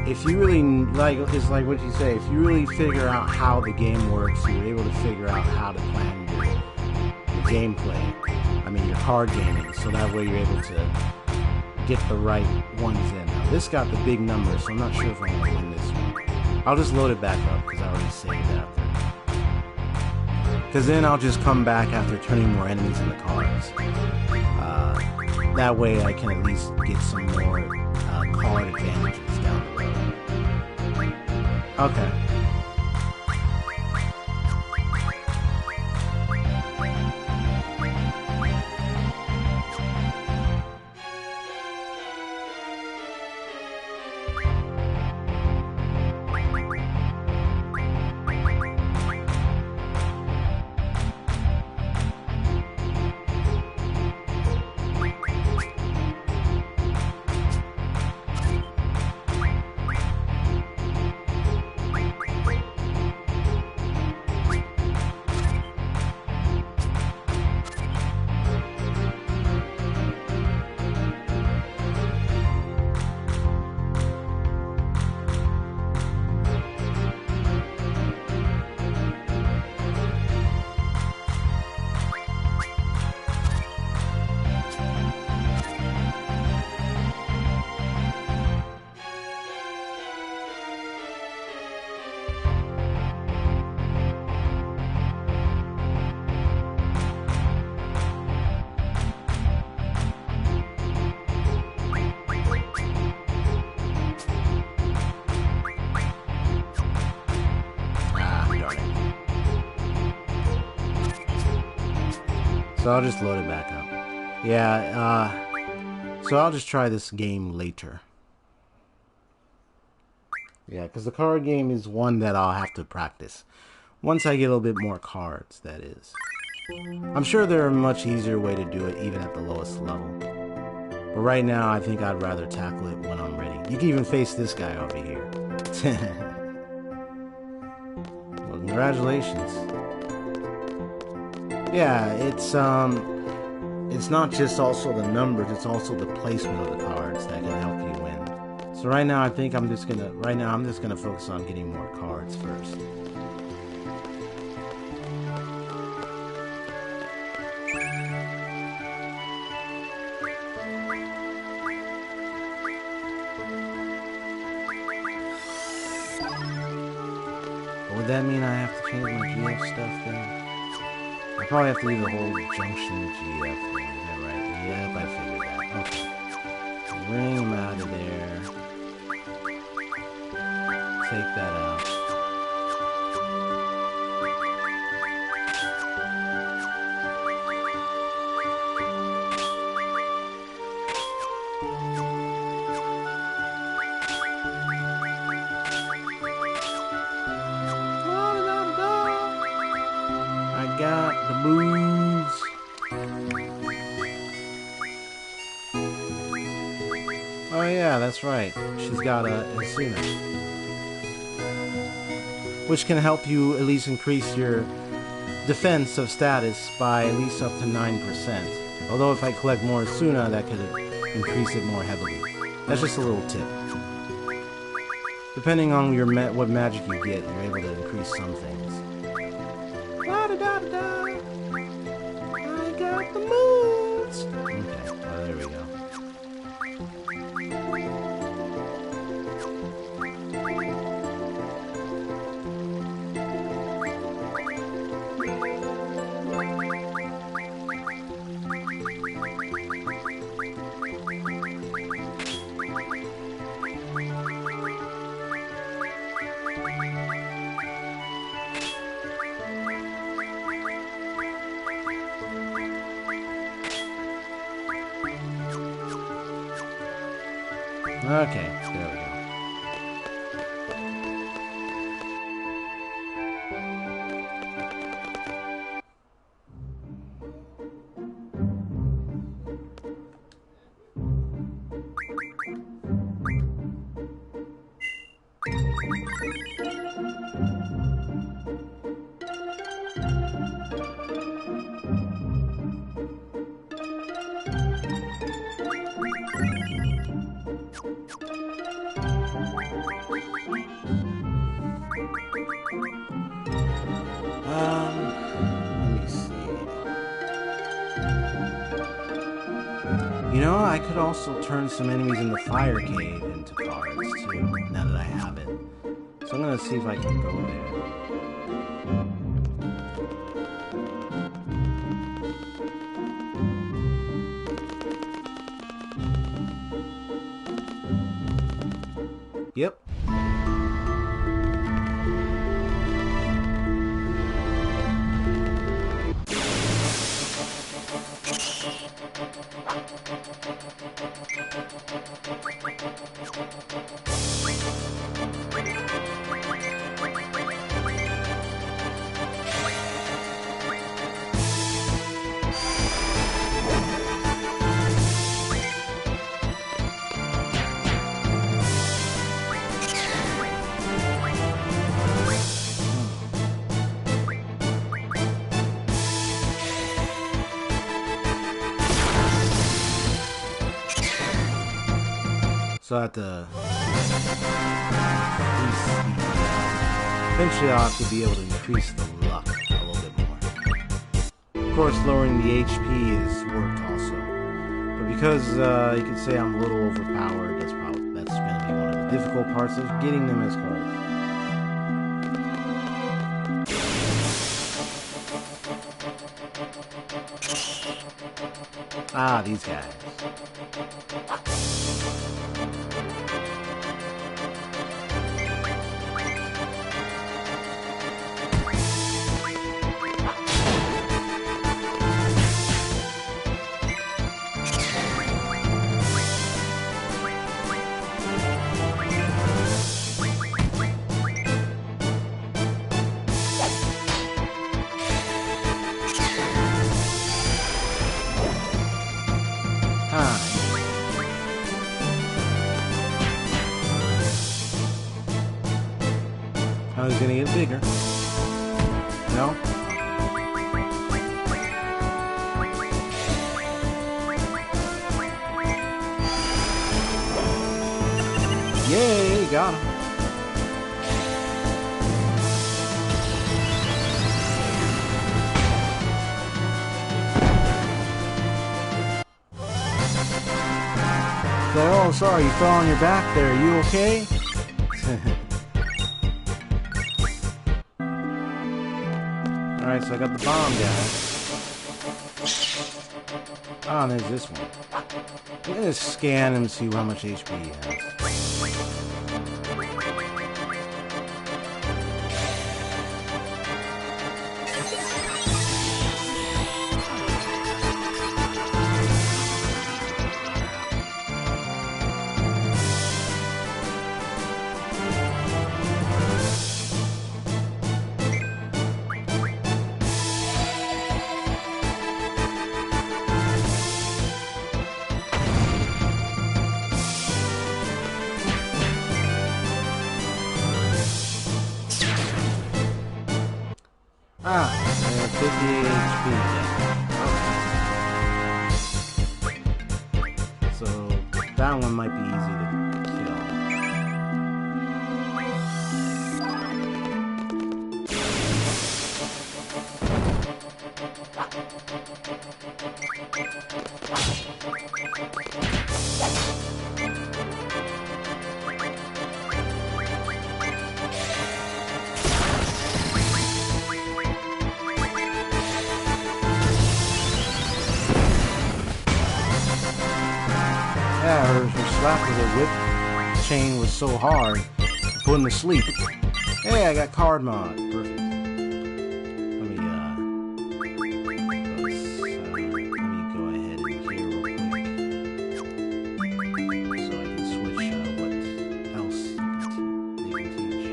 A: if you really, like, it's like what you say, if you really figure out how the game works, you're able to figure out how to plan your gameplay. I mean, your card gaming, so that way you're able to get the right ones in. Now, this got the big numbers, so I'm not sure if I'm going to win this one. I'll just load it back up, because I already saved it out there. Because then I'll just come back after turning more enemies into cards. That way I can at least get some more card advantages down the road. Okay. So I'll just load it back up. Yeah, so I'll just try this game later. Yeah, because the card game is one that I'll have to practice. Once I get a little bit more cards, that is. I'm sure there are a much easier way to do it, even at the lowest level. But right now, I think I'd rather tackle it when I'm ready. You can even face this guy over here. Well, congratulations. Yeah, it's not just also the numbers, it's also the placement of the cards that can help you win. So right now I'm just gonna focus on getting more cards first. But would that mean I have to change my GF stuff then? I probably have to leave the whole junction GF thing, is that right? Yep, I figured that. Okay. Bring him out of there. Take that out. I got the moves. Oh yeah, that's right. She's got a Asuna, which can help you at least increase your defense of status by at least up to 9%. Although if I collect more Asuna, that could increase it more heavily. That's just a little tip. Depending on your what magic you get, you're able to increase some things. Da-da-da-da-da. I got the moves. Okay, there we go. Okay, there we go. You know, I could also turn some enemies in the fire cave into cards too, now that I have it. So I'm gonna see if I can go there. Yep. So I have to eventually I'll have to be able to increase the luck a little bit more. Of course, lowering the HP is worked also, but because you could say I'm a little overpowered, that's going to be one of the difficult parts of getting them as cards. Ah, these guys. Oh, he's gonna get bigger. No? Yay, got him. So, oh, sorry, you fell on your back there. Are you okay? Alright, so I got the bomb guy. Oh, and there's this one. I'm gonna scan him and see how much HP he has. Ah, 58 HP. Okay. So that one might be easy to kill. Yeah, her slap with her whip chain was so hard, to put him to sleep. Hey, I got card mod. Perfect. Let me go ahead in here real quick, so I can switch what else they can teach.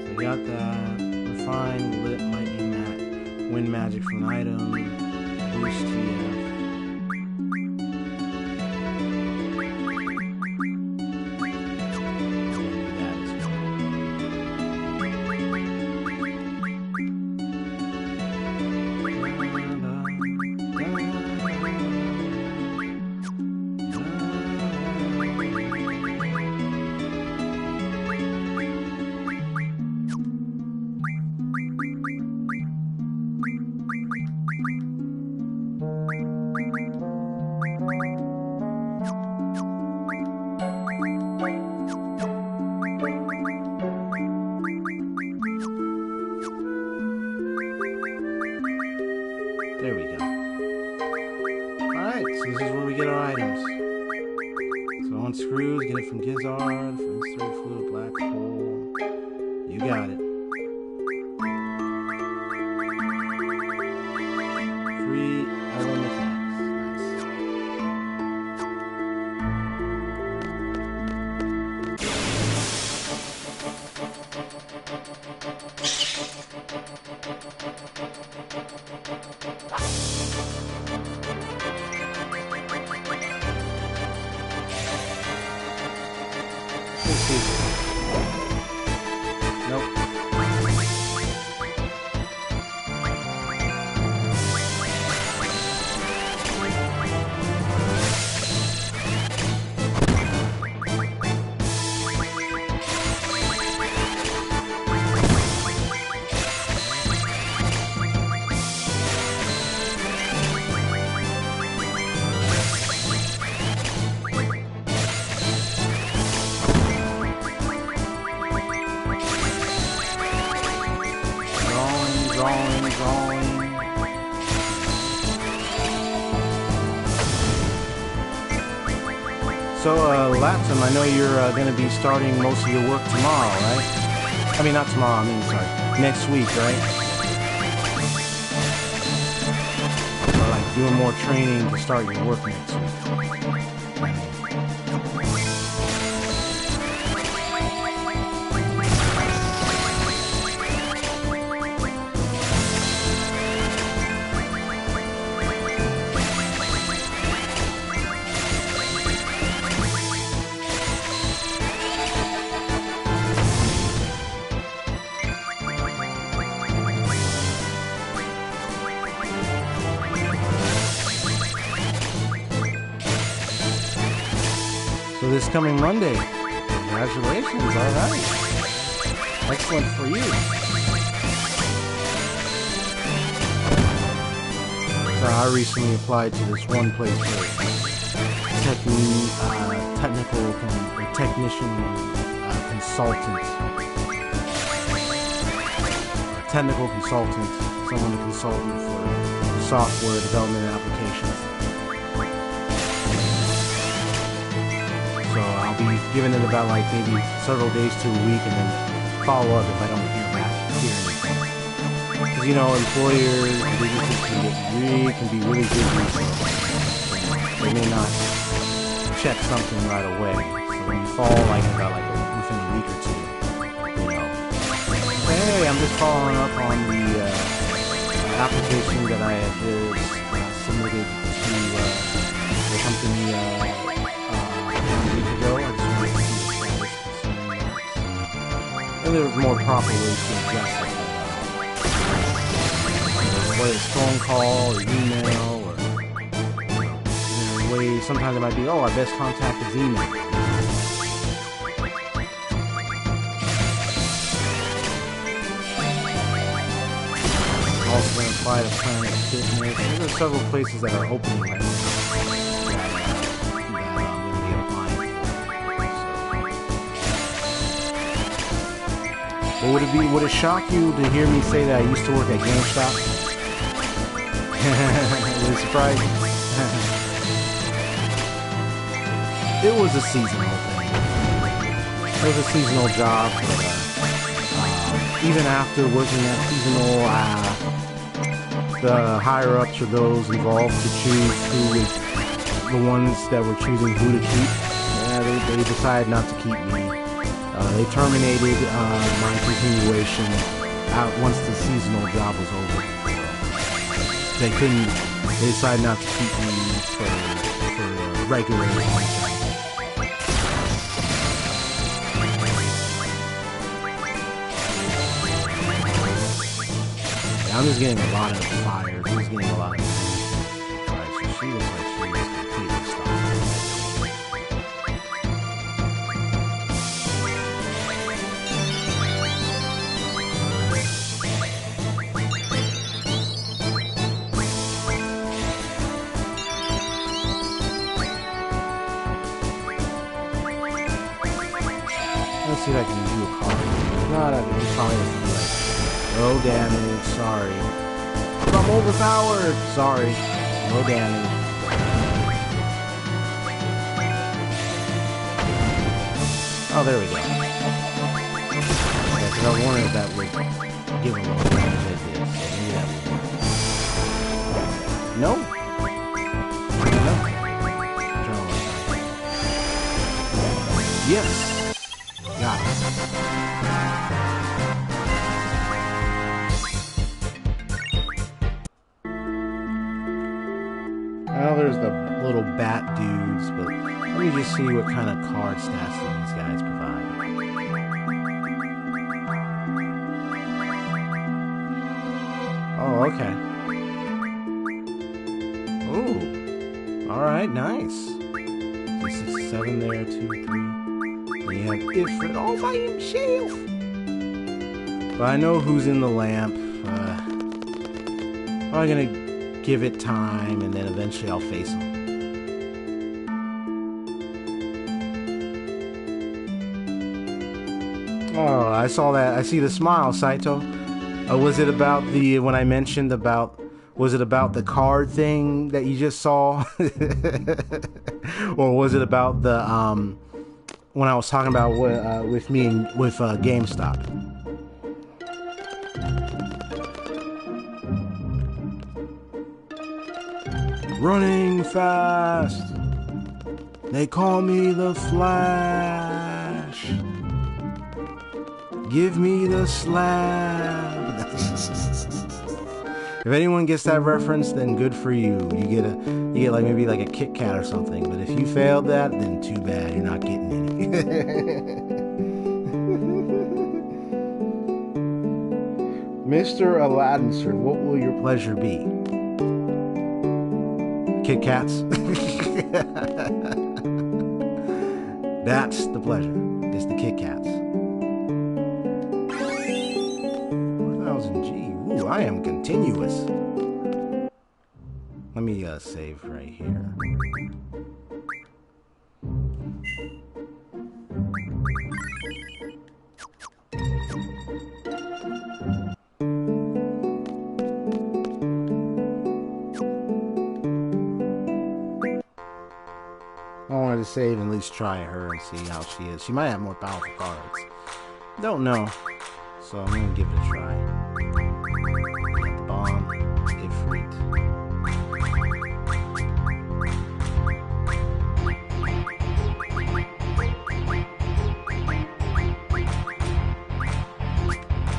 A: So I got that. Refine, lit, lightning, wind magic from an item, boost TF. card, Fantasy Fluid, Black Hole. You got it. Free element packs. Nope. So, Lapsum, I know you're going to be starting most of your work tomorrow, right? I mean, not tomorrow, sorry. Next week, right? Or like doing more training to start your work next week. So this coming Monday, congratulations, alright. Excellent for you. So I recently applied to this one place for technician consultant. Technical consultant, someone to consult me for software development applications. So I'll be giving it about like maybe several days to a week and then follow up if I don't hear anything. Because you know, employers and businesses can be really busy, so they may not check something right away. So when you fall like about like within a week or two, you know, hey, I'm just following up on the application that I had submitted to the company a week ago. I just wanted to see the status concerning that. And there was more proper ways to address it. Whether it's phone call or email or ways, sometimes it might be, oh, our best contact is email. Also apply to Planet Fitness. There are several places that are opening right now that I'm going to be applying for. So. But would it shock you to hear me say that I used to work at GameStop? Would it surprise you? It was a seasonal thing. It was a seasonal job, but even after working that seasonal, the higher-ups or those involved to choose the ones that were choosing who to keep, they decided not to keep me. They terminated my continuation out once the seasonal job was over. They decided not to keep me for regular contract. I'm just getting a lot of fires. I'm just getting a lot of fires. Alright, so she looks like she is completely stopped. Let's see if I can do a card. Not a probably like low damage, sorry. I'm overpowered! Sorry. Low damage. Oh, there we go. Yeah, because I was wondering if that would give him a little damage as it is. Maybe that would. No? No. Yes. Got it. Well, there's the little bat dudes, but let me just see what kind of card stats these guys provide. Oh, okay. Ooh. Alright, nice. 6, 7 there, 2, 3. And you have Ifrit all by himself. But I know who's in the lamp. Probably gonna give it time, and then eventually I'll face him. Oh, I saw that. I see the smile, Saito. Was it about the, when I mentioned about, was it about the card thing that you just saw? Or was it about the, when I was talking about with me and with GameStop? Running fast. They call me the Flash. Give me the slab. If anyone gets that reference, then good for you. You get like maybe like a Kit Kat or something. But if you failed that, then too bad. You're not getting any. Mr. Aladdin, sir, what will your pleasure be? Kit Kats? That's the pleasure. It's the Kit Kats. 4000G. Ooh, I am continuous. Let me save right here. I wanted to save and at least try her and see how she is. She might have more powerful cards. Don't know. So I'm gonna give it a try. Get the bomb. Ifrit.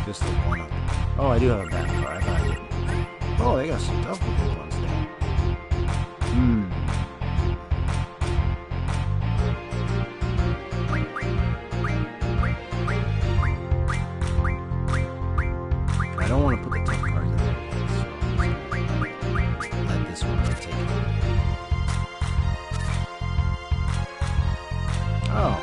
A: Just the one up. Oh, I do have a bad card. I thought I didn't. Oh, they got some double good ones there. I don't want to put the tough cards in there, so let this one take it. Oh.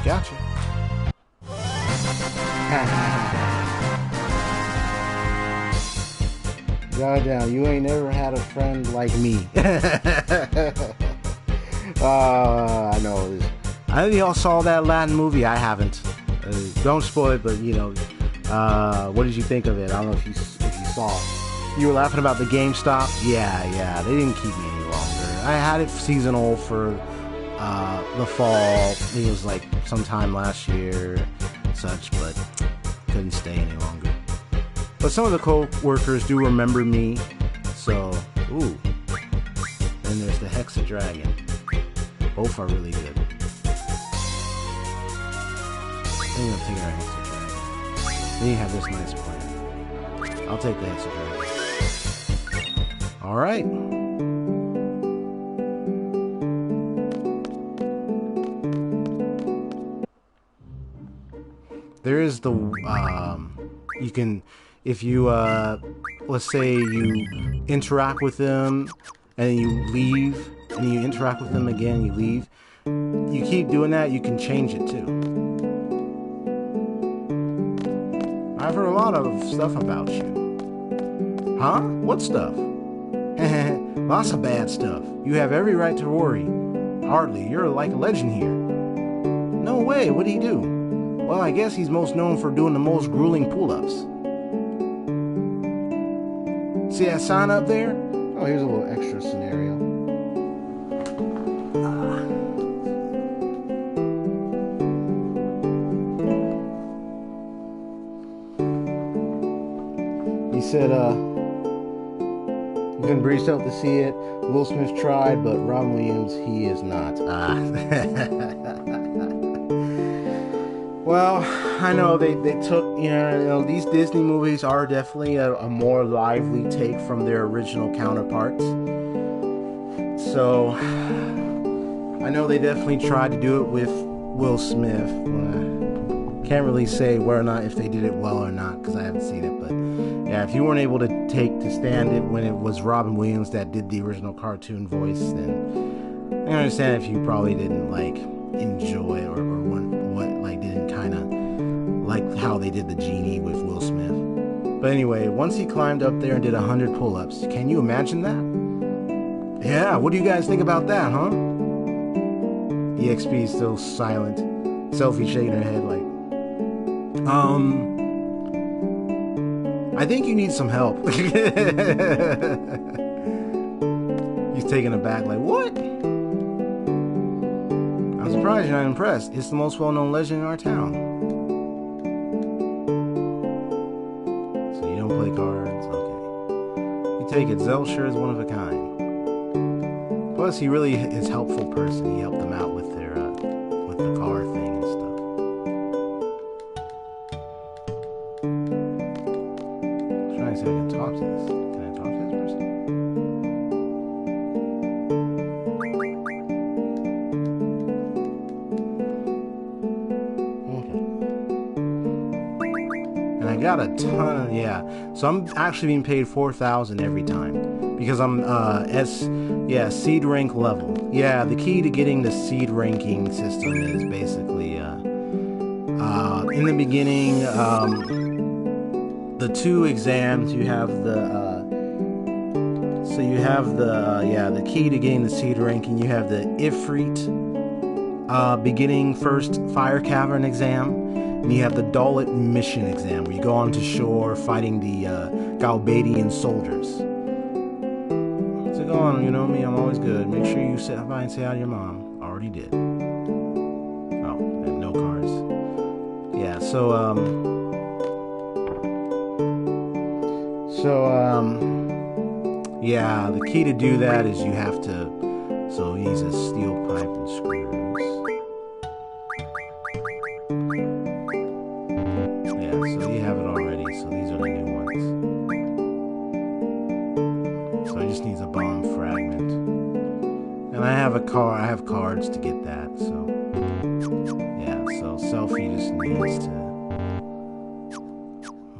A: Gotcha. Goddamn, you ain't never had a friend like me. I know. I think y'all saw that Latin movie. I haven't. Don't spoil it, but you know, what did you think of it? I don't know if you saw it. You were laughing about the GameStop? Yeah. They didn't keep me any longer. I had it seasonal for the fall. I think it was like sometime last year, such, but couldn't stay any longer. But some of the co-workers do remember me, so ooh. And there's the Hexadragon. Both are really good. I think I'm taking our Hexadragon. Then you have this nice plan. I'll take the Hexadragon. All right. There is the you can, if you let's say you interact with them and then you leave and then you interact with them again and you leave, you keep doing that, you can change it too. I've heard a lot of stuff about you. Huh? What stuff? Lots of bad stuff. You have every right to worry. Hardly, you're like a legend here. No way, what do you do? Well, I guess he's most known for doing the most grueling pull-ups. See that sign up there? Oh, here's a little extra scenario. He said, you can breeze out to see it. Will Smith tried, but Robin Williams, he is not. Well, I know they took, you know, these Disney movies are definitely a more lively take from their original counterparts. So, I know they definitely tried to do it with Will Smith. Can't really say whether or not if they did it well or not, because I haven't seen it, but yeah, if you weren't able to stand it when it was Robin Williams that did the original cartoon voice, then I understand if you probably didn't like enjoy or didn't kind of like how they did the genie with Will Smith. But anyway, once he climbed up there and did 100 pull-ups, can you imagine that? Yeah, what do you guys think about that, huh? EXP is still silent. Selfie shaking her head like, I think you need some help. He's taken aback like, what? I'm surprised you're not impressed. It's the most well-known legend in our town. So you don't play cards? Okay. You take it. Zelsher is one of a kind. Plus, he really is a helpful person. He helped them out with their with the car thing and stuff. I'm trying to see if I can talk to this. Can I talk to this person? And I got a ton, yeah. So I'm actually being paid 4,000 every time because I'm seed rank level. Yeah, the key to getting the seed ranking system is basically in the beginning, the 2 exams you have the key to getting the seed ranking. You have the Ifrit beginning first fire cavern exam. And you have the Dalit mission exam, where you go onto shore fighting the Galbadian soldiers. So go on, you know me, I'm always good. Make sure you sit by and say hi to your mom. Already did. Oh, and no cards. Yeah, yeah, the key to do that is you have to, so he uses steel pipe and screws. So you have it already, so these are the new ones. So it just needs a bomb fragment. And I have cards to get that, so yeah, so Selfie just needs to,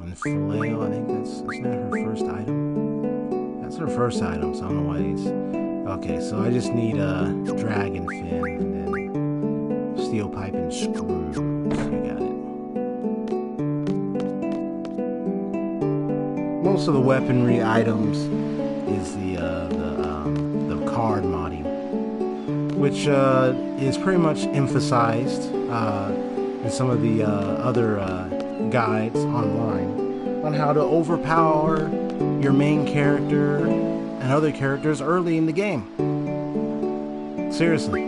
A: and Flail, I think isn't that her first item? That's her first item, so I don't know why these. Okay, so I just need a dragon fin and then steel pipe and screws. You got it. Most of the weaponry items is the card modding, which is pretty much emphasized in some of the other guides online on how to overpower your main character and other characters early in the game. Seriously.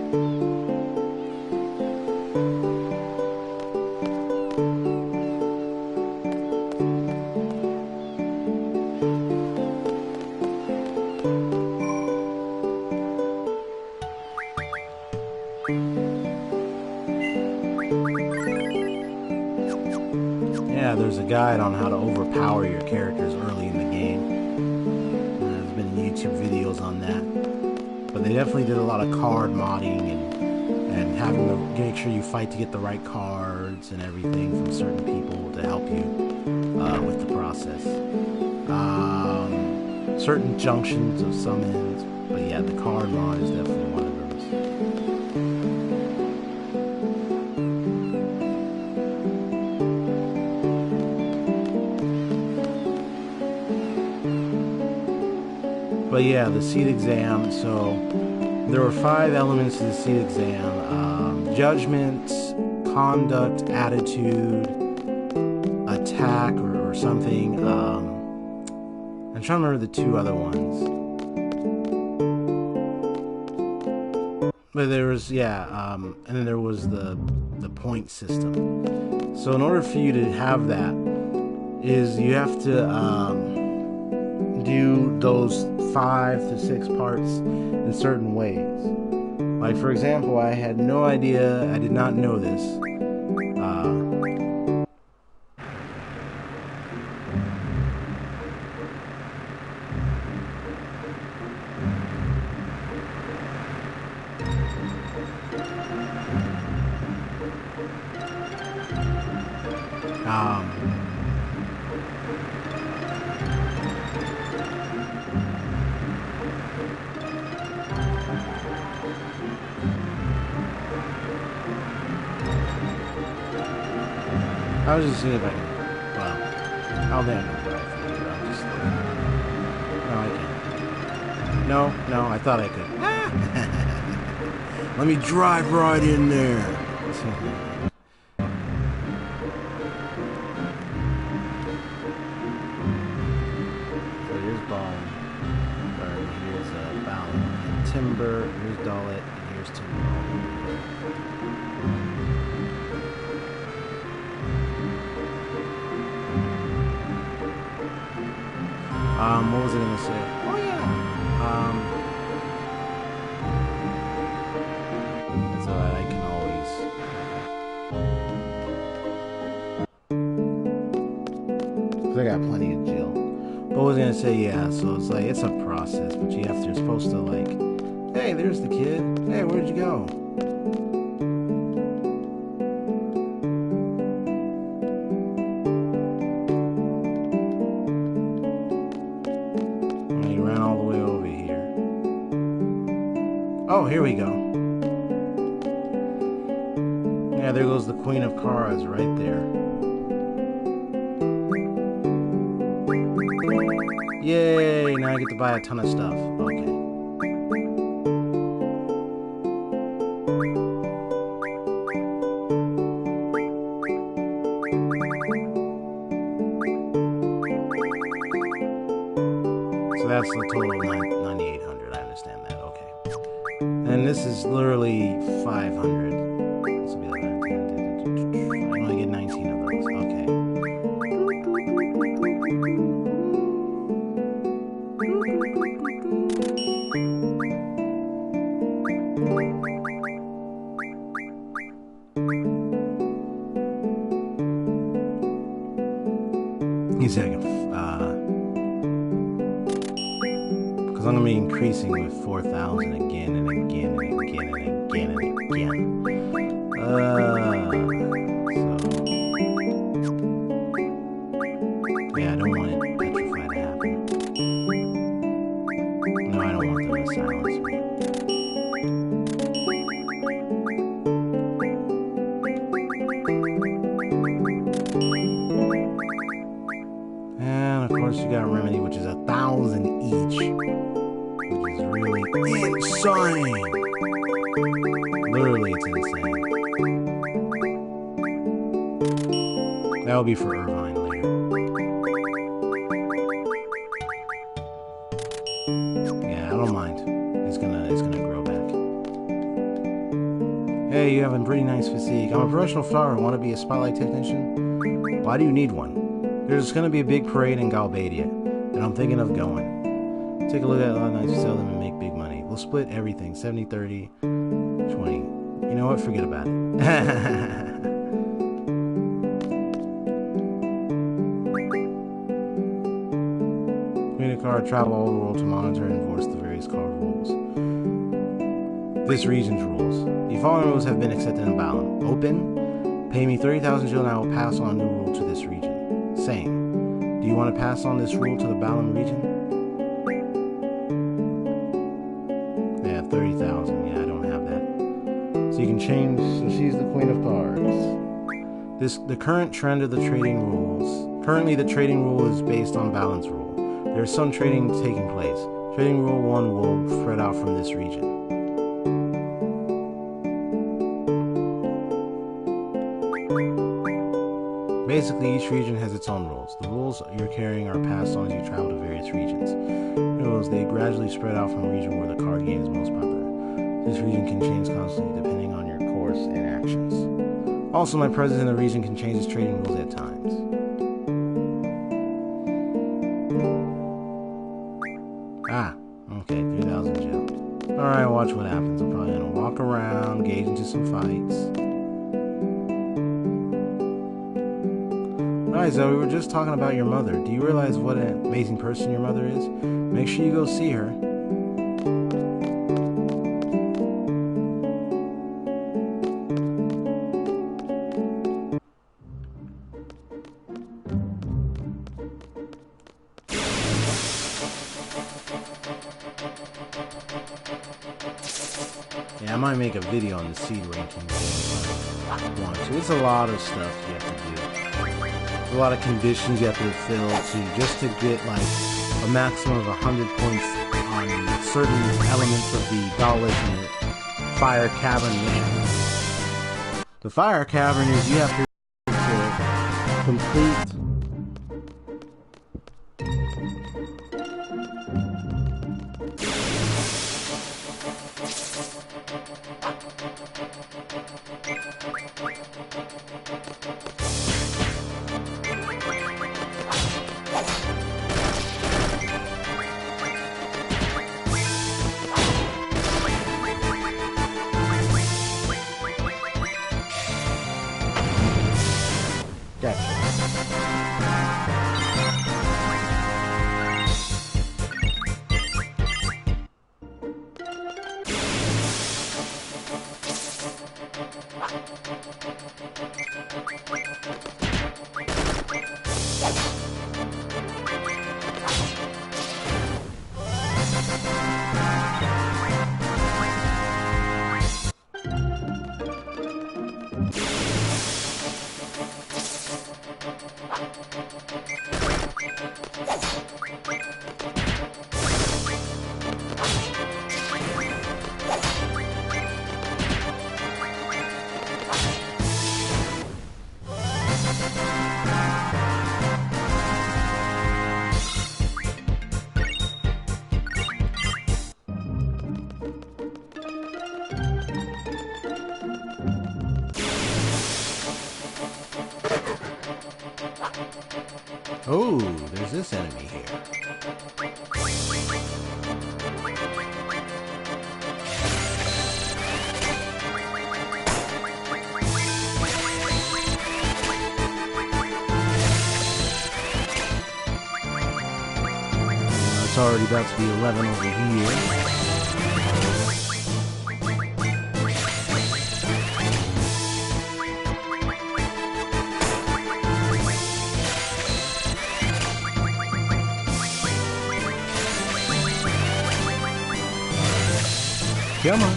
A: Yeah, there's a guide on how to overpower your characters early in the game. There's been YouTube videos on that. But they definitely did a lot of card modding and having to make sure you fight to get the right cards and everything from certain people to help you with the process. Certain junctions of summons, but yeah, the card mod is definitely one of those. But yeah, the seed exam, so there were 5 elements to the seed exam. Judgment, conduct, attitude, attack, or something. I'm trying to remember the 2 other ones. But there was, yeah, and then there was the point system. So in order for you to have that, is you have to do those 5 to 6 parts in certain ways. Like, for example, I had no idea, I did not know this. I was just seeing if I can, well, how then I'm just looking. No, I can't. No, I thought I could. Let me drive right in there. So here's Bone. Here's Bound. Timber. Here's Dollet. And here's Timber. What was I gonna say? Oh yeah. So that I can always, cause I got plenty of Jill. But what was I gonna say? Yeah. So it's like it's a process, but you have to. You're supposed to like, hey, there's the kid. Hey, where'd you go? Oh, here we go. Yeah, there goes the Queen of Cards right there. Yay, now I get to buy a ton of stuff. Okay. So that's the total of 9,800. I understand that. Okay. And this is literally 500. This will be like 19. I only get 19 of those. Okay. He's like, because I'm going to be increasing with 4,000 again and again and again and again and again. So yeah, I don't want it petrified to happen. No, I don't want them to silence me. And of course you got Remedy, which is 1,000 each. Which is really insane. Literally, it's insane. That'll be for Irvine later. Yeah, I don't mind. It's gonna grow back. Hey, you have a pretty nice physique. I'm a professional photographer. Want to be a spotlight technician? Why do you need one? There's gonna be a big parade in Galbadia, and I'm thinking of going. Take a look at a lot of nights to sell them and make big money. We'll split everything, 70, 30, 20. You know what? Forget about it. Community card, travel all over the world to monitor and enforce the various card rules. this region's rules. The following rules have been accepted in Balam. Open. Pay me 30,000 gil and I will pass on a new rule to this region. Same. Do you want to pass on this rule to the Balam region? Yeah, 30,000. Yeah, I don't have that. So you can change. So she's the Queen of Cards. The current trend of the trading rules. Currently, the trading rule is based on balance rule. There is some trading taking place. Trading rule 1 will spread out from this region. Basically, each region has its own rules. The rules you're carrying are passed on as you travel to various regions. Rules, they gradually spread out from a region where the card game is most popular. This region can change constantly depending on your course and actions. Also, my presence in the region can change its trading rules at times. Ah, okay, 3,000 gel. Alright, watch what happens. I'm probably gonna walk around, gauge into some fights. Alright, Zoe, we were just talking about your mother. Do you realize what an amazing person your mother is? Make sure you go see her. Yeah, I might make a video on the seed ranking if I want to. It's a lot of stuff you have to do. A lot of conditions you have to fulfill just to get like a maximum of 100 points on certain elements of the Knowledge and Fire Cavern mission. The Fire Cavern is you have to complete Oh, there's this enemy here. It's already about to be 11 over here. Come on.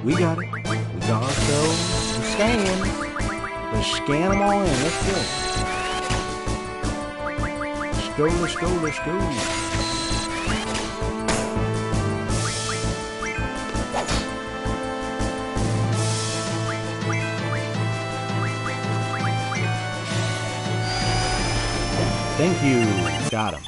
A: We got it. We got ourselves some scans. Let's scan them all in. Let's go. Let's go, let's go, let's go. Thank you. Got him.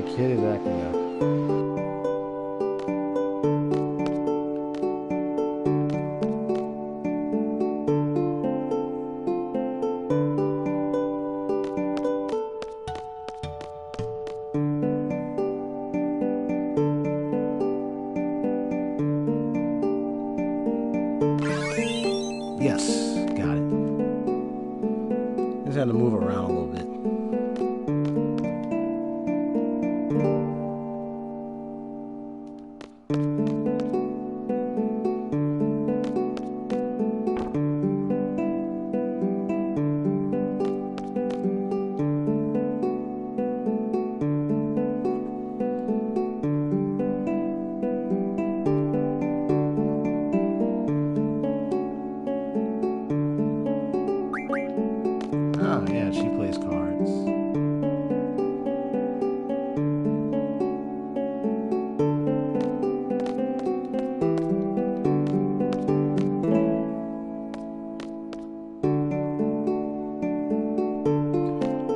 A: kid is acting up. Yes, got it. Just had to move around a little bit. Oh, yeah, she plays cards.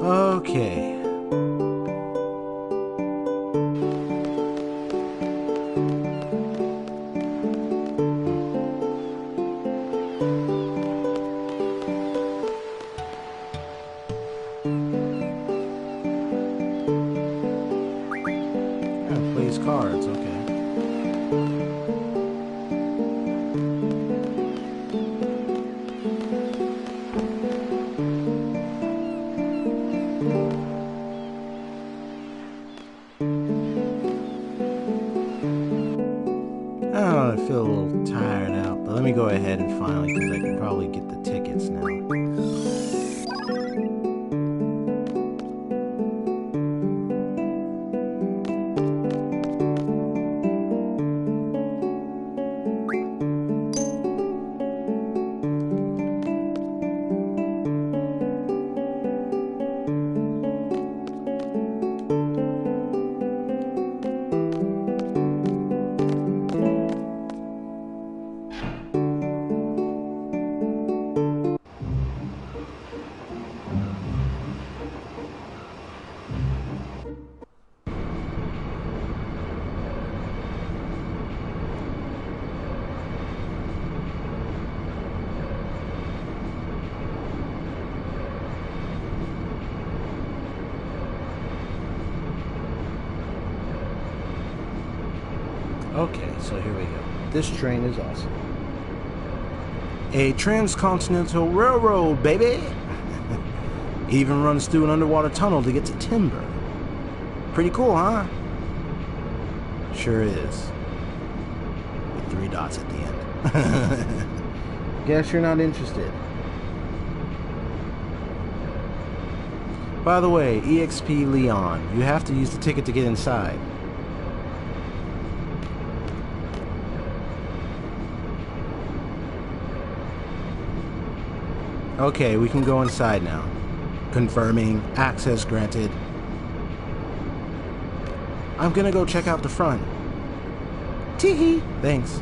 A: Okay. Plays cards, okay. Oh, I feel a little tired out, but let me go ahead and finally, because I can probably get the tickets now. Okay, so here we go. This train is awesome. A transcontinental railroad, baby! Even runs through an underwater tunnel to get to timber. Pretty cool, huh? Sure is. With 3 dots at the end. Guess you're not interested. By the way, EXP Leon, you have to use the ticket to get inside. Okay, we can go inside now. Confirming. Access granted. I'm gonna go check out the front. Teehee! Thanks.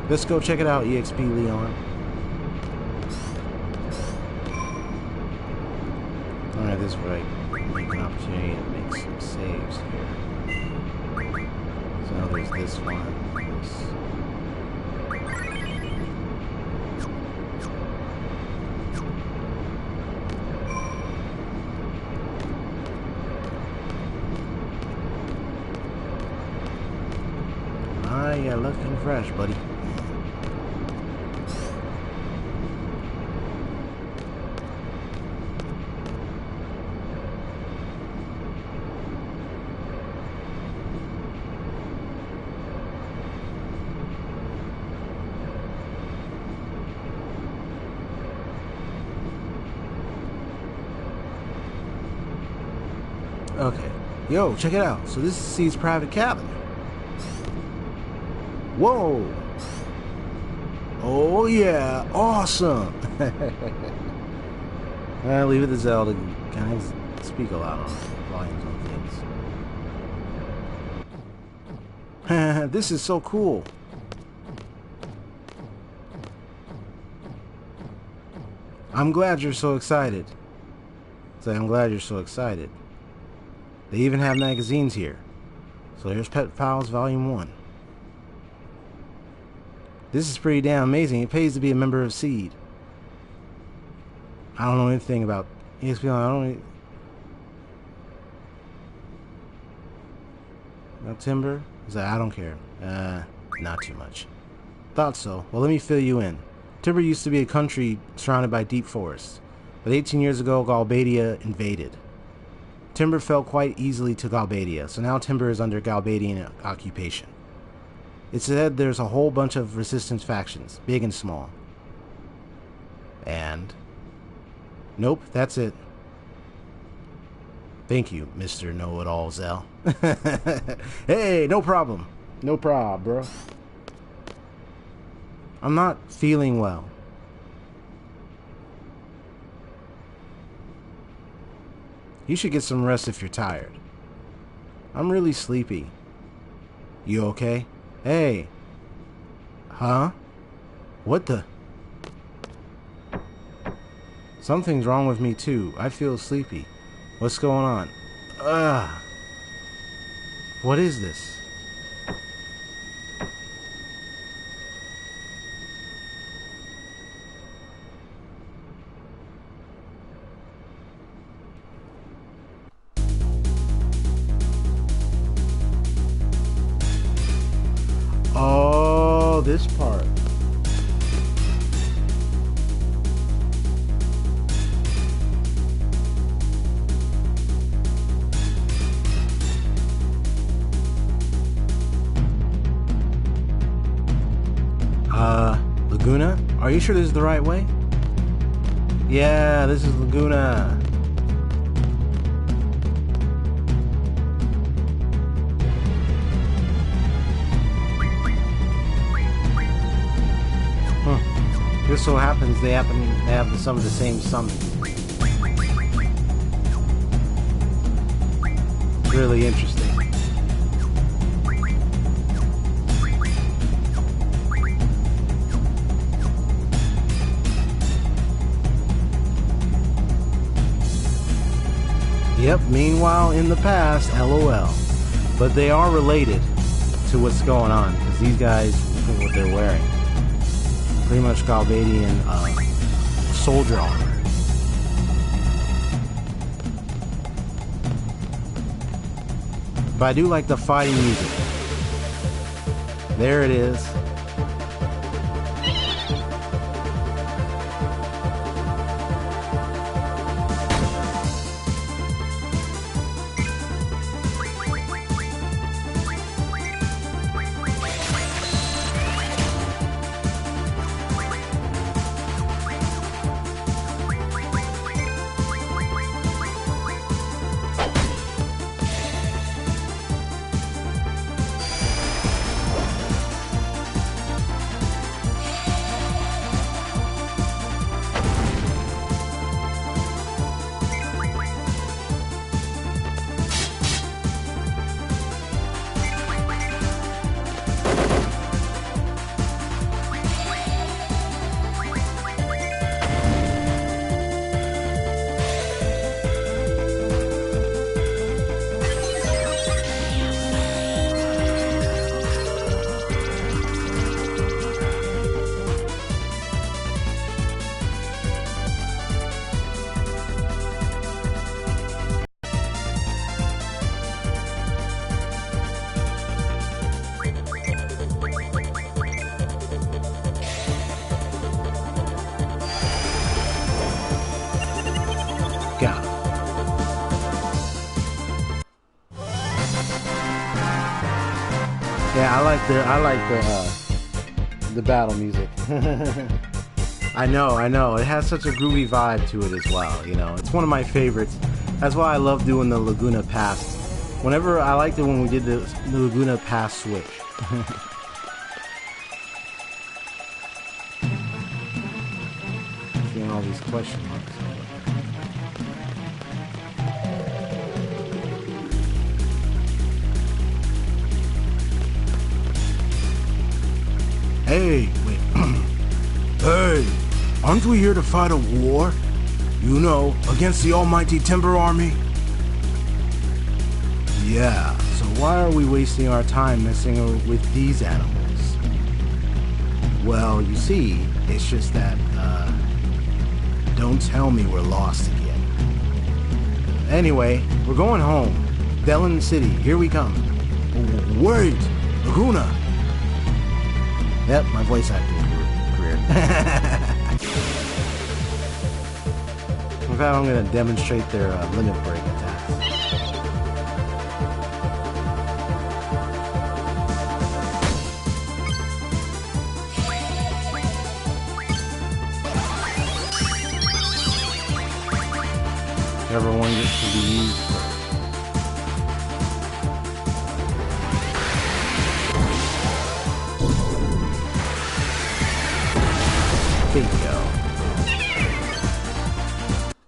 A: Let's go check it out, EXP Leon. Alright, this is where I make an opportunity to make some saves here. So there's this one. Ah, yeah, looking fresh, buddy. Okay. Yo, check it out. So this is C's private cabin. Whoa. Oh, yeah. Awesome. I'll leave it to Zelda. Kind of speak a lot on volumes on things. This is so cool. I'm glad you're so excited. Say, I'm glad you're so excited. They even have magazines here. So here's Pet Pals Volume 1. This is pretty damn amazing. It pays to be a member of Seed. I don't know anything about ESPN. I don't about Timber. He's like, I don't care. Not too much. Thought so. Well, let me fill you in. Timber used to be a country surrounded by deep forests, but 18 years ago, Galbadia invaded. Timber fell quite easily to Galbadia, so now Timber is under Galbadian occupation. It's said there's a whole bunch of resistance factions, big and small. And... nope, that's it. Thank you, Mr. Know-It-All Zell. Hey, no problem. No prob, bro. I'm not feeling well. You should get some rest if you're tired. I'm really sleepy. You okay? Hey. Huh? What the? Something's wrong with me too. I feel sleepy. What's going on? Ugh. What is this? Oh, this part. Laguna? Are you sure this is the right way? Yeah, this is Laguna. Just so happens they have some of the same summons. Really interesting. Yep, meanwhile in the past, LOL. But they are related to what's going on, because these guys, look at what they're wearing. Pretty much Galbadian soldier armor. But I do like the fighting music. There it is. Yeah, I like the battle music. I know. It has such a groovy vibe to it as well, you know. It's one of my favorites. That's why I love doing the Laguna Pass. Whenever I liked it when we did the Laguna Pass switch. Seeing all these question marks. Hey, wait. Hey,
B: Aren't we here to fight a war? You know, against the almighty Timber Army?
A: Yeah, so why are we wasting our time messing with these animals? Well, you see, it's just that, don't tell me we're lost again. Anyway, we're going home. Delin City, here we come.
B: Wait! Laguna!
A: Yep, my voice acting career. In fact, I'm going to demonstrate their limit break attacks. Whichever one gets to be used first. Bingo.